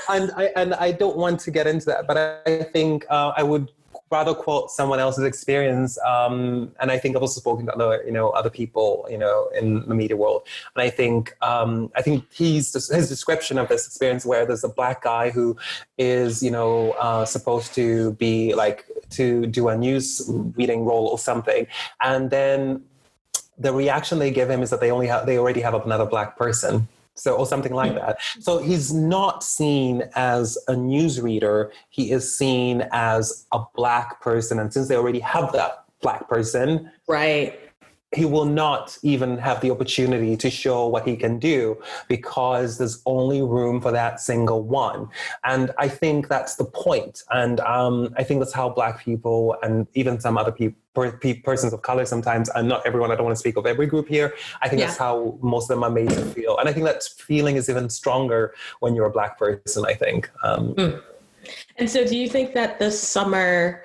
and I don't want to get into that. But I think I would rather quote someone else's experience, and I think I've also spoken to other people, in the media world, and I think his description of this experience, where there's a Black guy who is supposed to be to do a news reading role or something, and then the reaction they give him is that they already have another Black person. So, or something like that. So he's not seen as a newsreader. He is seen as a Black person. And since they already have that Black person, right, he will not even have the opportunity to show what he can do, because there's only room for that single one. And I think that's the point. And I think that's how Black people, and even some other persons of color sometimes, and not everyone, I don't want to speak of every group here, I think that's how most of them are made to feel. And I think that feeling is even stronger when you're a Black person, I think. And so do you think that this summer,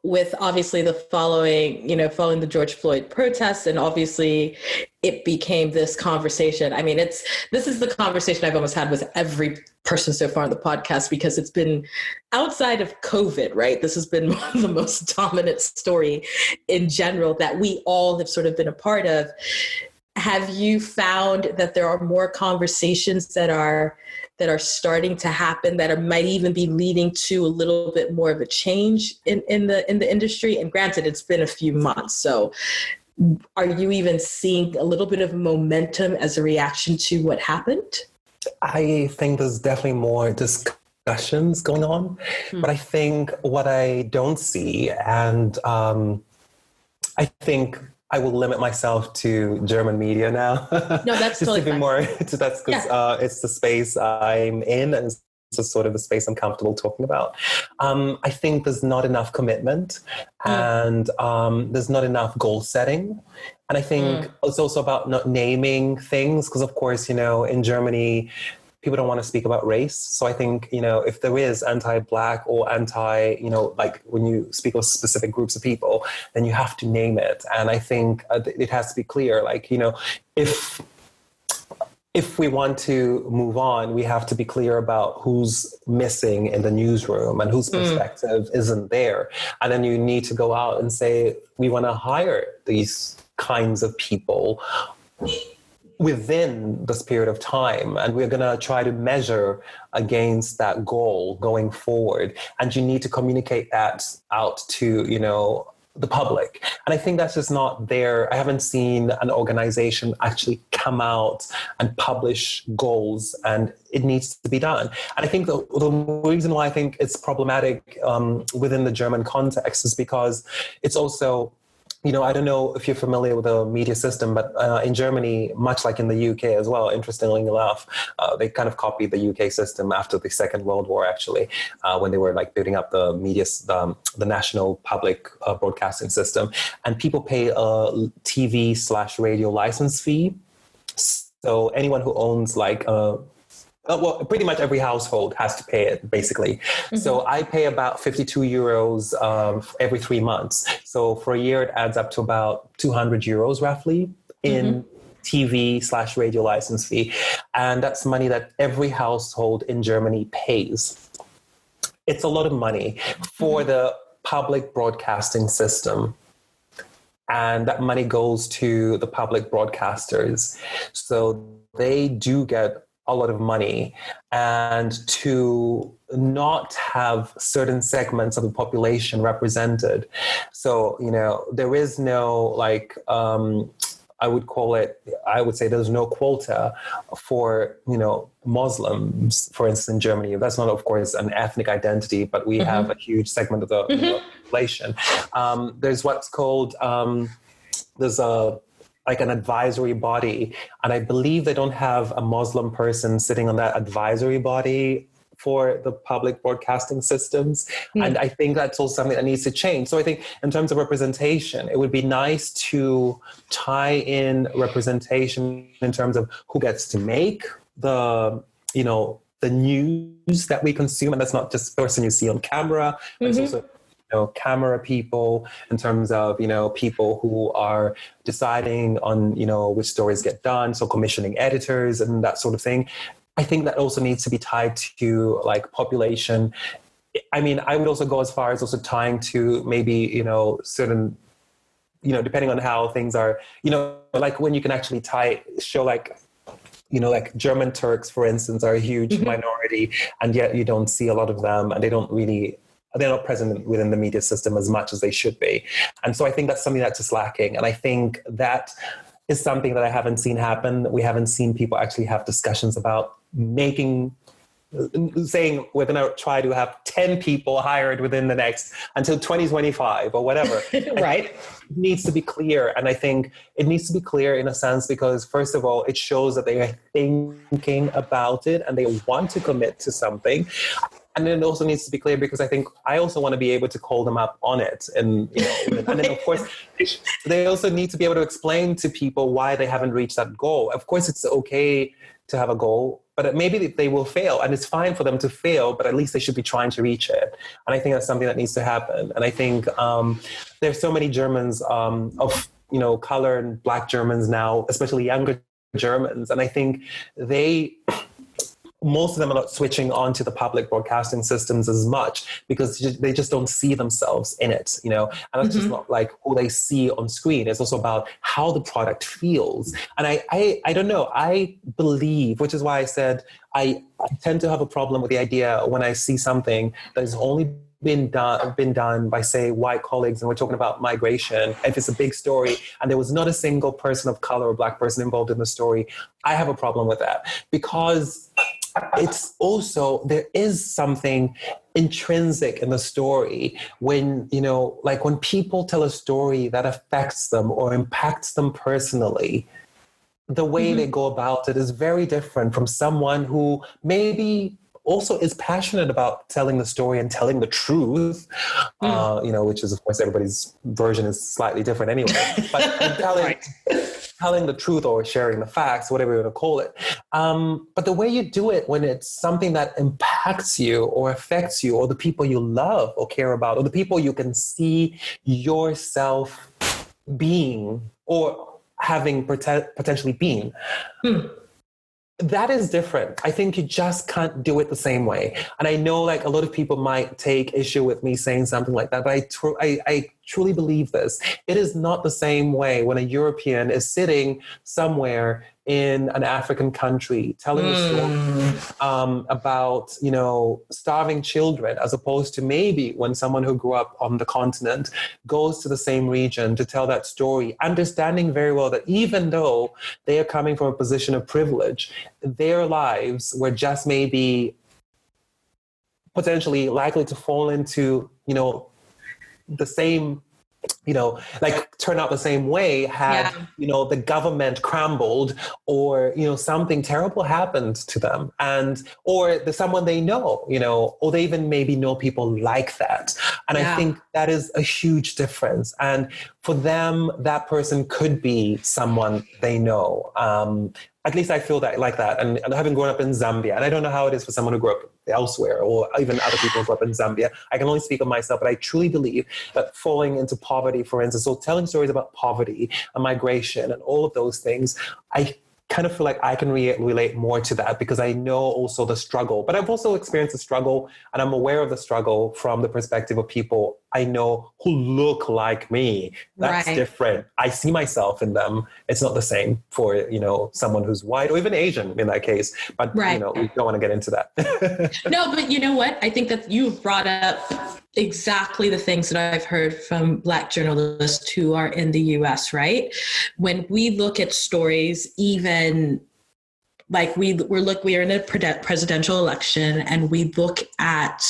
with obviously the following the George Floyd protests, and obviously it became this conversation. I mean, this is the conversation I've almost had with every person so far on the podcast, because it's been outside of COVID, right? This has been one of the most dominant story in general that we all have sort of been a part of. Have you found that there are more conversations that are starting to happen that might even be leading to a little bit more of a change in the industry? And granted, it's been a few months. So are you even seeing a little bit of momentum as a reaction to what happened? I think there's definitely more discussions going on, but I think what I don't see, and I think I will limit myself to German media now. No, that's just totally to be fine. more. That's because it's the space I'm in, and it's the sort of the space I'm comfortable talking about. I think there's not enough commitment, and there's not enough goal setting. And I think it's also about not naming things, because of course, in Germany, people don't want to speak about race. So I think, if there is anti-Black or like when you speak of specific groups of people, then you have to name it. And I think it has to be clear, like, if we want to move on, we have to be clear about who's missing in the newsroom and whose perspective isn't there. And then you need to go out and say, we want to hire these kinds of people within this period of time, and we're going to try to measure against that goal going forward. And you need to communicate that out to the public. And I think that's just not there. I haven't seen an organization actually come out and publish goals, and it needs to be done. And I think the reason why I think it's problematic within the German context is because it's also, I don't know if you're familiar with the media system, but in Germany, much like in the UK as well, interestingly enough, they kind of copied the UK system after the Second World War, actually, when they were like building up the media, the national public broadcasting system. And people pay a TV/radio license fee. So anyone who owns like well, pretty much every household has to pay it, basically. So I pay about 52 euros every 3 months. So for a year, it adds up to about 200 euros roughly in TV/radio license fee. And that's money that every household in Germany pays. It's a lot of money for the public broadcasting system. And that money goes to the public broadcasters. So they do get a lot of money, and to not have certain segments of the population represented. So, there is no like, I would say there's no quota for, Muslims, for instance, in Germany. That's not, of course, an ethnic identity, but we have a huge segment of the population. There's what's called, there's like an advisory body. And I believe they don't have a Muslim person sitting on that advisory body for the public broadcasting systems. And I think that's also something that needs to change. So I think in terms of representation, it would be nice to tie in representation in terms of who gets to make the news that we consume. And that's not just the person you see on camera, but it's also camera people, in terms of, people who are deciding on, which stories get done. So commissioning editors and that sort of thing. I think that also needs to be tied to like population. I mean, I would also go as far as also tying to maybe, certain, depending on how things are, like when you can actually show like, like German Turks, for instance, are a huge minority, and yet you don't see a lot of them, and they're not present within the media system as much as they should be. And so I think that's something that's just lacking. And I think that is something that I haven't seen happen. We haven't seen people actually have discussions about saying we're going to try to have 10 people hired within the next until 2025 or whatever. Right. It needs to be clear. And I think it needs to be clear in a sense because, first of all, it shows that they are thinking about it and they want to commit to something. And then it also needs to be clear because I think I also want to be able to call them up on it. And, and then of course, they also need to be able to explain to people why they haven't reached that goal. Of course, it's okay to have a goal, but maybe they will fail, and it's fine for them to fail, but at least they should be trying to reach it. And I think that's something that needs to happen. And I think there's so many Germans of, color and Black Germans now, especially younger Germans. And I think most of them are not switching on to the public broadcasting systems as much because they just don't see themselves in it, and that's just not like who they see on screen. It's also about how the product feels. And I don't know, I believe, which is why I said I tend to have a problem with the idea when I see something that is only been done by, say, white colleagues, and we're talking about migration, if it's a big story and there was not a single person of color or Black person involved in the story, I have a problem with that, because it's also, there is something intrinsic in the story when, you know, like when people tell a story that affects them or impacts them personally, the way they go about it is very different from someone who maybe also is passionate about telling the story and telling the truth, you know, which is, of course, everybody's version is slightly different anyway, but telling the truth or sharing the facts, whatever you want to call it. But the way you do it when it's something that impacts you or affects you or the people you love or care about or the people you can see yourself being or having potentially been, that is different. I think you just can't do it the same way. And I know like a lot of people might take issue with me saying something like that, but I truly believe this. It is not the same way when a European is sitting somewhere in an African country telling a story about, you know, starving children, as opposed to maybe when someone who grew up on the continent goes to the same region to tell that story, understanding very well that even though they are coming from a position of privilege, their lives were just maybe potentially likely to fall into, you know, the same, you know, like turn out the same way had, you know, the government crumbled or, you know, something terrible happened to them, and, or there's someone they know, you know, or they even maybe know people like that. And I think that is a huge difference. And for them, that person could be someone they know. At least I feel that like that. And having grown up in Zambia, and I don't know how it is for someone who grew up elsewhere or even other people who grew up in Zambia, I can only speak of myself, but I truly believe that falling into poverty, for instance, so telling stories about poverty and migration and all of those things, I kind of feel like I can relate more to that because I know also the struggle, but I've also experienced the struggle and I'm aware of the struggle from the perspective of people I know who look like me. That's different. I see myself in them. It's not the same for, you know, someone who's white or even Asian in that case, but you know, we don't want to get into that. No, but you know what? I think that you brought up exactly the things that I've heard from Black journalists who are in the US, right? When we look at stories, even like we are in a presidential election and we look at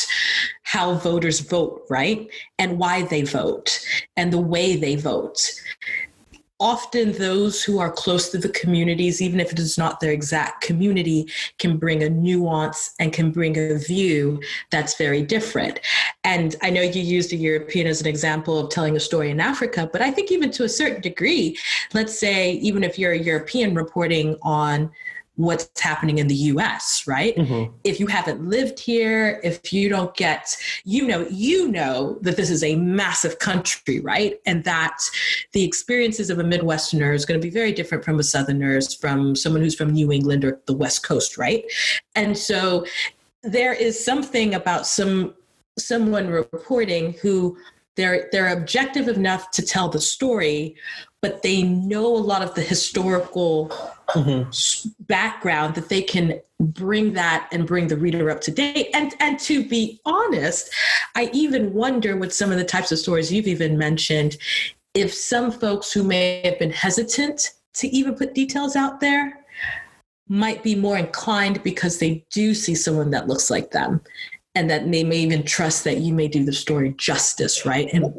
how voters vote, right? And why they vote and the way they vote. Often those who are close to the communities, even if it is not their exact community, can bring a nuance and can bring a view that's very different. And I know you used a European as an example of telling a story in Africa, but I think even to a certain degree, let's say, even if you're a European reporting on what's happening in the US, right? If you haven't lived here, if you don't get, you know that this is a massive country, right? And that the experiences of a Midwesterner is going to be very different from a Southerner's, from someone who's from New England or the West Coast, right? And so there is something about someone reporting who they're objective enough to tell the story, but they know a lot of the historical background that they can bring that and bring the reader up to date. And to be honest, I even wonder with some of the types of stories you've even mentioned, if some folks who may have been hesitant to even put details out there might be more inclined because they do see someone that looks like them and that they may even trust that you may do the story justice, right? And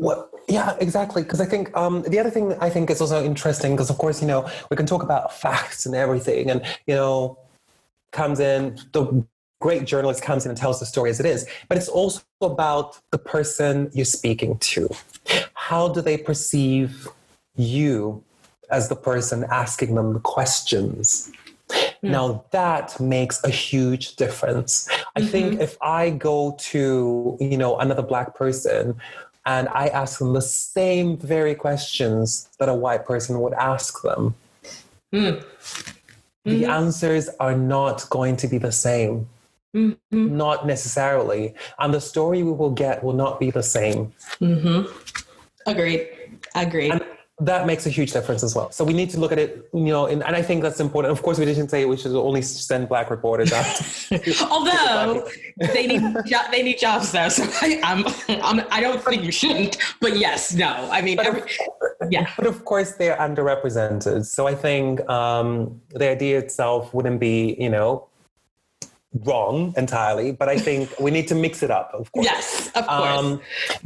yeah, exactly. Because I think the other thing I think is also interesting, because of course, you know, we can talk about facts and everything, and, you know, the great journalist comes in and tells the story as it is, but it's also about the person you're speaking to. How do they perceive you as the person asking them the questions? Now that makes a huge difference. I think if I go to, you know, another Black person and I ask them the same very questions that a white person would ask them, the answers are not going to be the same. Not necessarily. And the story we will get will not be the same. Agreed. that makes a huge difference as well. So we need to look at it, and I think that's important. Of course, we didn't say we should only send Black reporters out. Although they need jobs though, so I don't think you shouldn't. But yes, no, I mean, But of course, they're underrepresented. So I think the idea itself wouldn't be, wrong entirely, but I think we need to mix it up, of course. Yes, of course.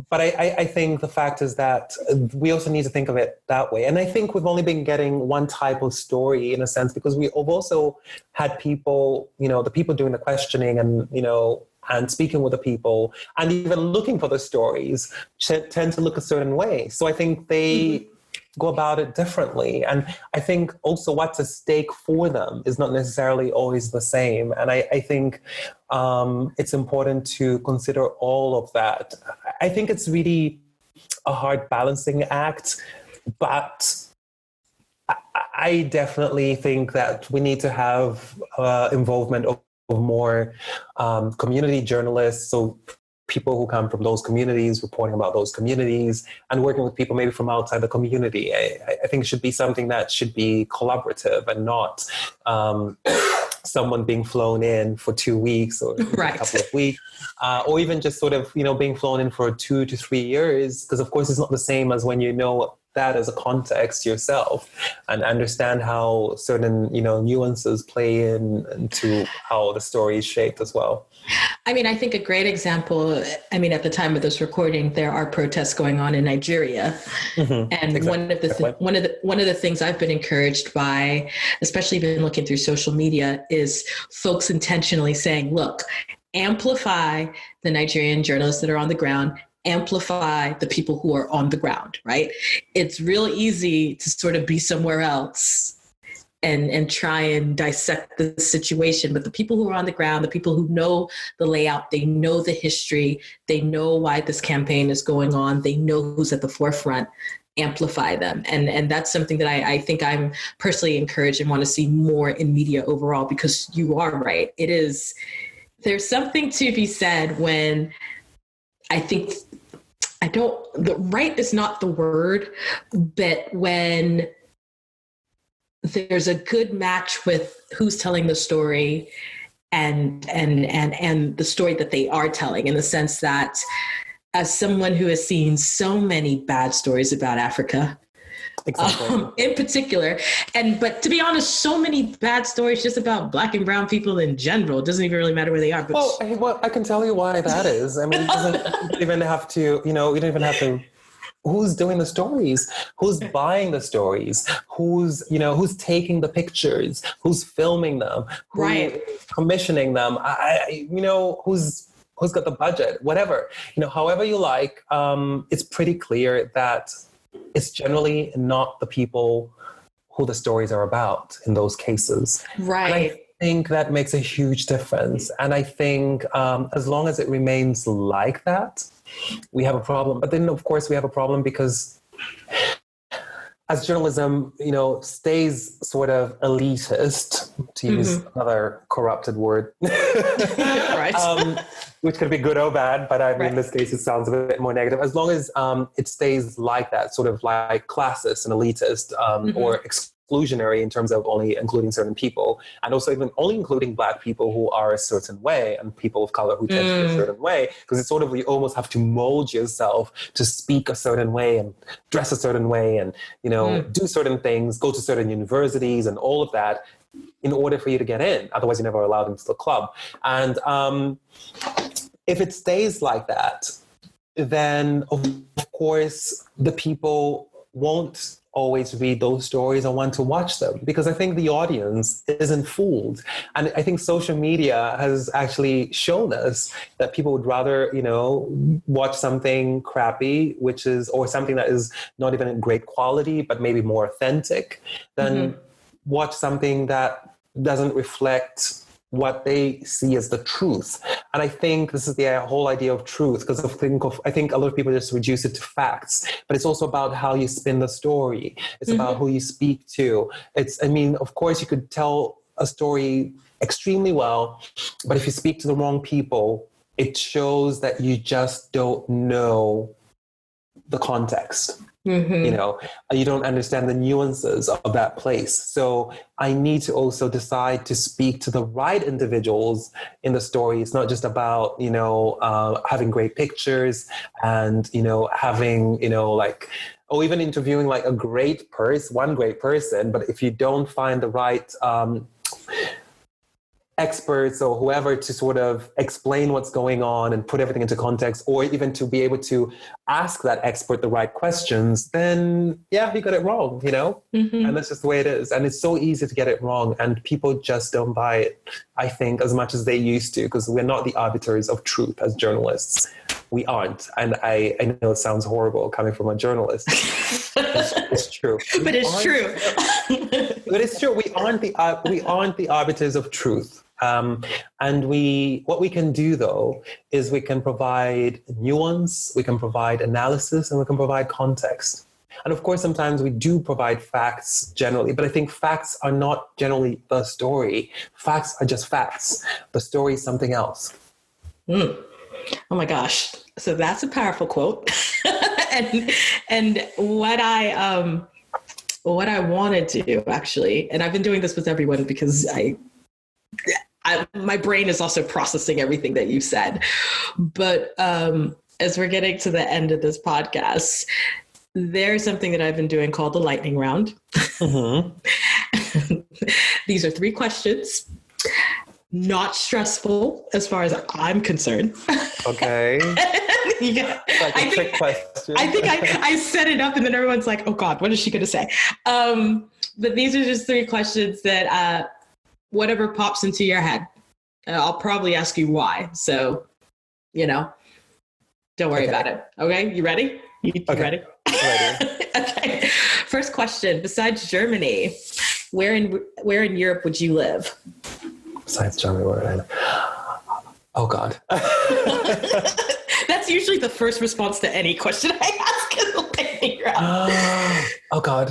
But I think the fact is that we also need to think of it that way. And I think we've only been getting one type of story in a sense, because we've also had people, the people doing the questioning and speaking with the people and even looking for the stories tend to look a certain way. So I think they go about it differently. And I think also what's at stake for them is not necessarily always the same. And I think it's important to consider all of that. I think it's really a hard balancing act, but I definitely think that we need to have involvement of more community journalists, so people who come from those communities, reporting about those communities, and working with people maybe from outside the community. I think it should be something that should be collaborative and not someone being flown in for 2 weeks or a couple of weeks, or even just sort of, being flown in for 2 to 3 years, because of course it's not the same as when that as a context yourself and understand how certain, nuances play into how the story is shaped as well. I mean, I think a great example, at the time of this recording, there are protests going on in Nigeria. Mm-hmm. And exactly. one of the things I've been encouraged by, especially been looking through social media, is folks intentionally saying, look, amplify the Nigerian journalists that are on the ground, amplify the people who are on the ground, right? It's real easy to sort of be somewhere else and try and dissect the situation. But the people who are on the ground, the people who know the layout, they know the history, they know why this campaign is going on, they know who's at the forefront, amplify them. And that's something that I think I'm personally encouraged and want to see more in media overall, because you are right. There's something to be said when the right is not the word, but when there's a good match with who's telling the story and the story that they are telling, in the sense that as someone who has seen so many bad stories about Africa, exactly. In particular. But to be honest, so many bad stories just about Black and brown people in general. It doesn't even really matter where they are. But well, I can tell you why that is. I mean, you don't even have to, who's doing the stories, who's buying the stories, who's taking the pictures, who's filming them, who's commissioning them, who's got the budget, whatever, however you like. It's pretty clear that it's generally not the people who the stories are about in those cases. Right. And I think that makes a huge difference. And I think as long as it remains like that, we have a problem. But then, of course, we have a problem because as journalism, stays sort of elitist, to use another corrupted word, which could be good or bad, but in this case, it sounds a bit more negative. As long as it stays like that, sort of like classist and elitist, or exclusionary in terms of only including certain people, and also even only including Black people who are a certain way and people of color who tend to be a certain way, because it's sort of, you almost have to mold yourself to speak a certain way and dress a certain way and, do certain things, go to certain universities and all of that in order for you to get in. Otherwise, you're never allowed into the club. And if it stays like that, then of course the people won't always read those stories or want to watch them, because I think the audience isn't fooled. And I think social media has actually shown us that people would rather, watch something crappy, or something that is not even in great quality, but maybe more authentic, than watch something that doesn't reflect what they see as the truth. And I think this is the whole idea of truth, because I think a lot of people just reduce it to facts, but it's also about how you spin the story. It's about who you speak to. Of course you could tell a story extremely well, but if you speak to the wrong people, it shows that you just don't know the context. You know, you don't understand the nuances of that place. So I need to also decide to speak to the right individuals in the story. It's not just about, you know, having great pictures and, you know, having, you know, like, or even interviewing like one great person. But if you don't find the right experts or whoever to sort of explain what's going on and put everything into context, or even to be able to ask that expert the right questions, then yeah, he got it wrong, you know? And that's just the way it is. And it's so easy to get it wrong, and people just don't buy it, I think, as much as they used to, because we're not the arbiters of truth as journalists. We aren't. And I know it sounds horrible coming from a journalist. It's true. But it's true. But it's true. We aren't the arbiters of truth. And what we can do though is we can provide nuance, we can provide analysis, and we can provide context. And of course, sometimes we do provide facts generally, but I think facts are not generally the story. Facts are just facts. The story is something else. Oh my gosh. So that's a powerful quote. and what I want to do actually, and I've been doing this with everyone because my brain is also processing everything that you said. But as we're getting to the end of this podcast, there's something that I've been doing called the lightning round. These are 3 questions. Not stressful as far as I'm concerned. Okay. Yeah. Like a trick question. I think I set it up and then everyone's like, oh God, what is she going to say? But these are just 3 questions that whatever pops into your head. I'll probably ask you why. So, you know, don't worry about it. Okay. You ready? You ready? Ready. Okay. First question, besides Germany, where in Europe would you live? Besides Germany, where would I live? Oh God. That's usually the first response to any question I ask is lightning round. Oh God.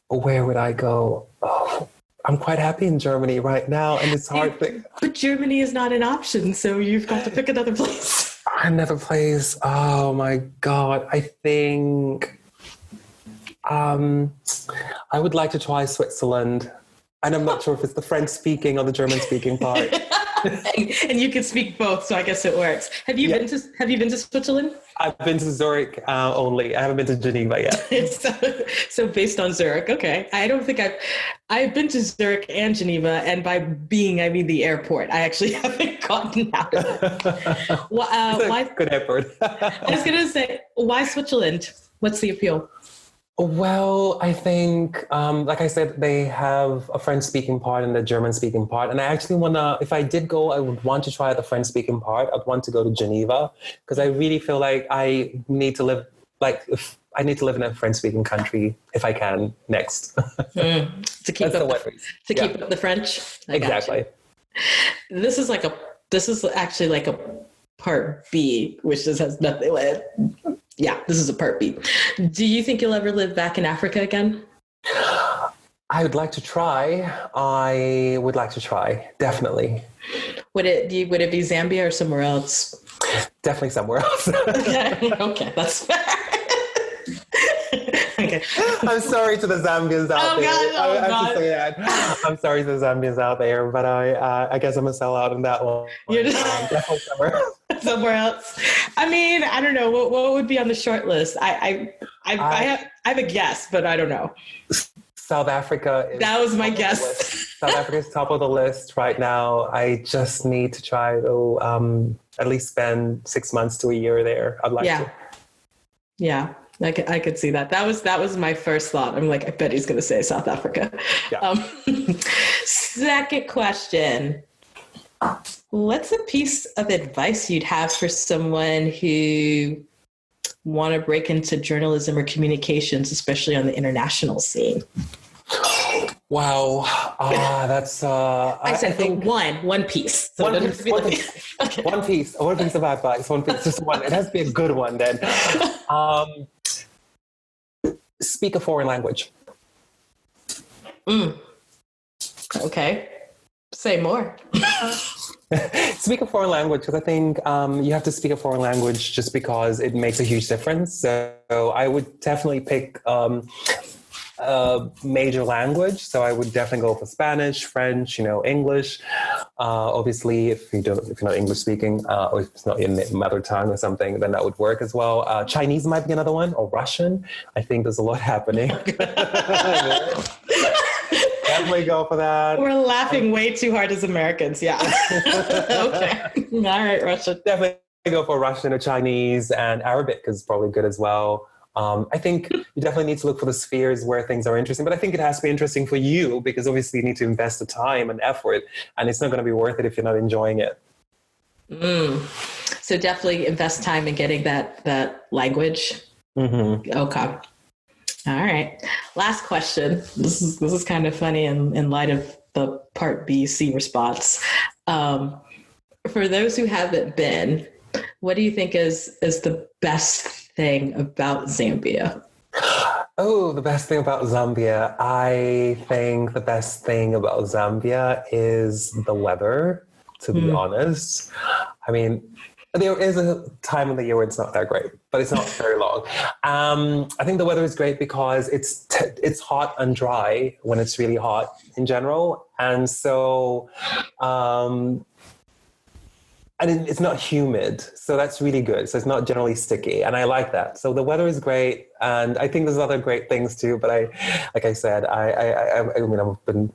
Where would I go? Oh, I'm quite happy in Germany right now, and it's hard. But Germany is not an option, so you've got to pick another place. Another place. Oh my God. I think I would like to try Switzerland. And I'm not sure if it's the French speaking or the German speaking part. and you can speak both, so I guess it works. Have you been to Switzerland? I've been to Zurich only. I haven't been to Geneva yet. so based on Zurich, okay. I don't think I've been to Zurich and Geneva, and by being I mean the airport. I actually haven't gotten out of it. Why? Good airport. I was gonna say, why Switzerland? What's the appeal? Well, I think, like I said, they have a French-speaking part and a German-speaking part. And I actually want to, if I did go, I would want to try the French-speaking part. I'd want to go to Geneva because I really feel like I need to live, in a French-speaking country if I can next. To keep up the French. Exactly. This is actually like a part B, which just has nothing with. Yeah, this is a part B. Do you think you'll ever live back in Africa again? I would like to try. I would like to try, definitely. Would it be Zambia or somewhere else? Definitely somewhere else. Okay, that's fair. Okay. I'm sorry to the Zambians out there. I have to say that. I'm sorry to the Zambians out there, but I guess I'm a sellout in that one. You're just definitely somewhere else. Somewhere else. I mean, I don't know. What would be on the short list? I have a guess, but I don't know. South Africa. That was my guess. South Africa is top of the list right now. I just need to try to at least spend 6 months to a year there. I'd like to. Yeah. I could see that. That was my first thought. I'm like, I bet he's going to say South Africa. Yeah. Second question. What's a piece of advice you'd have for someone who want to break into journalism or communications, especially on the international scene? Wow. That's... I think one piece. So one piece. Okay. One piece of advice. One piece. Just one. It has to be a good one then. Speak a foreign language. Okay. Say more. Speak a foreign language, because I think you have to speak a foreign language just because it makes a huge difference. So I would definitely pick a major language. So I would definitely go for Spanish, French, English. Obviously, if you're not English speaking, or if it's not your mother tongue or something, then that would work as well. Chinese might be another one, or Russian. I think there's a lot happening. Definitely go for that. We're laughing way too hard as Americans. Yeah. Okay. All right, Russian. Definitely go for Russian or Chinese, and Arabic is probably good as well. I think you definitely need to look for the spheres where things are interesting, but I think it has to be interesting for you, because obviously you need to invest the time and effort, and it's not going to be worth it if you're not enjoying it. So definitely invest time in getting that language. Mm-hmm. Okay. All right. Last question. This is kind of funny in light of the Part B, C response. For those who haven't been, what do you think is the best thing about Zambia? Oh, the best thing about Zambia. I think the best thing about Zambia is the weather, to be honest. I mean, there is a time of the year where it's not that great, but it's not very long. I think the weather is great because it's hot and dry when it's really hot in general. And so, and it's not humid. So that's really good. So it's not generally sticky. And I like that. So the weather is great. And I think there's other great things too. But like I said, I mean, I've been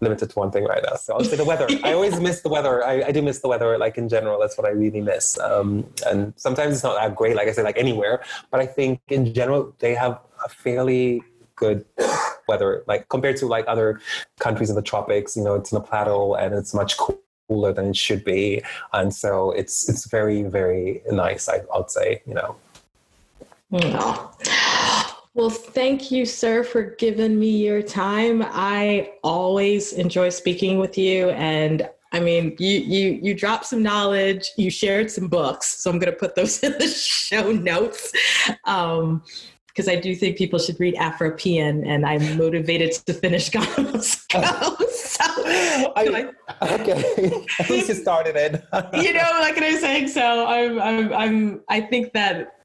limited to one thing right now. So I'll say the weather. I always miss the weather. I do miss the weather, like in general. That's what I really miss. And sometimes it's not that great, like I said, like anywhere. But I think in general, they have a fairly good weather, like compared to like other countries in the tropics. It's in a plateau and it's much cooler than it should be. And so it's very, very nice, I'd say, Well, thank you, sir, for giving me your time. I always enjoy speaking with you. And I mean, you dropped some knowledge, you shared some books. So I'm going to put those in the show notes. Because I do think people should read Afropolitan, and I'm motivated to finish Ghana Must Go. Okay, at least you started it. Like what I'm saying. So I think that,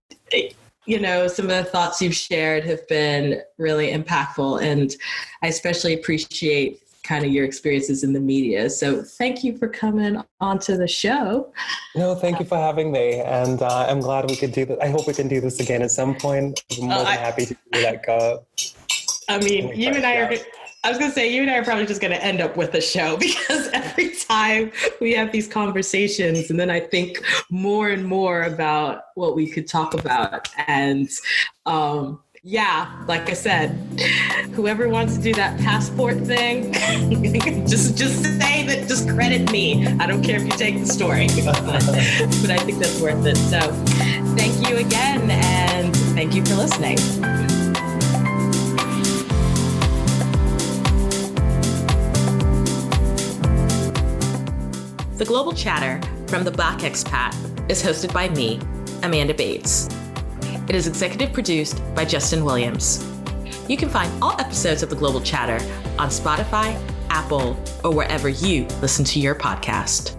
some of the thoughts you've shared have been really impactful, and I especially appreciate kind of your experiences in the media. So thank you for coming onto the show. No, thank you for having me. And I'm glad we could do this. I hope we can do this again at some point. I'm more than happy to do that. I mean, you and I are probably just going to end up with a show, because every time we have these conversations, and then I think more and more about what we could talk about. And like I said, whoever wants to do that passport thing, just say that, just credit me. I don't care if you take the story, but I think that's worth it. So thank you again, and thank you for listening. The Global Chatter from the Black Expat is hosted by me, Amanda Bates. It is executive produced by Justin Williams. You can find all episodes of The Global Chatter on Spotify, Apple, or wherever you listen to your podcast.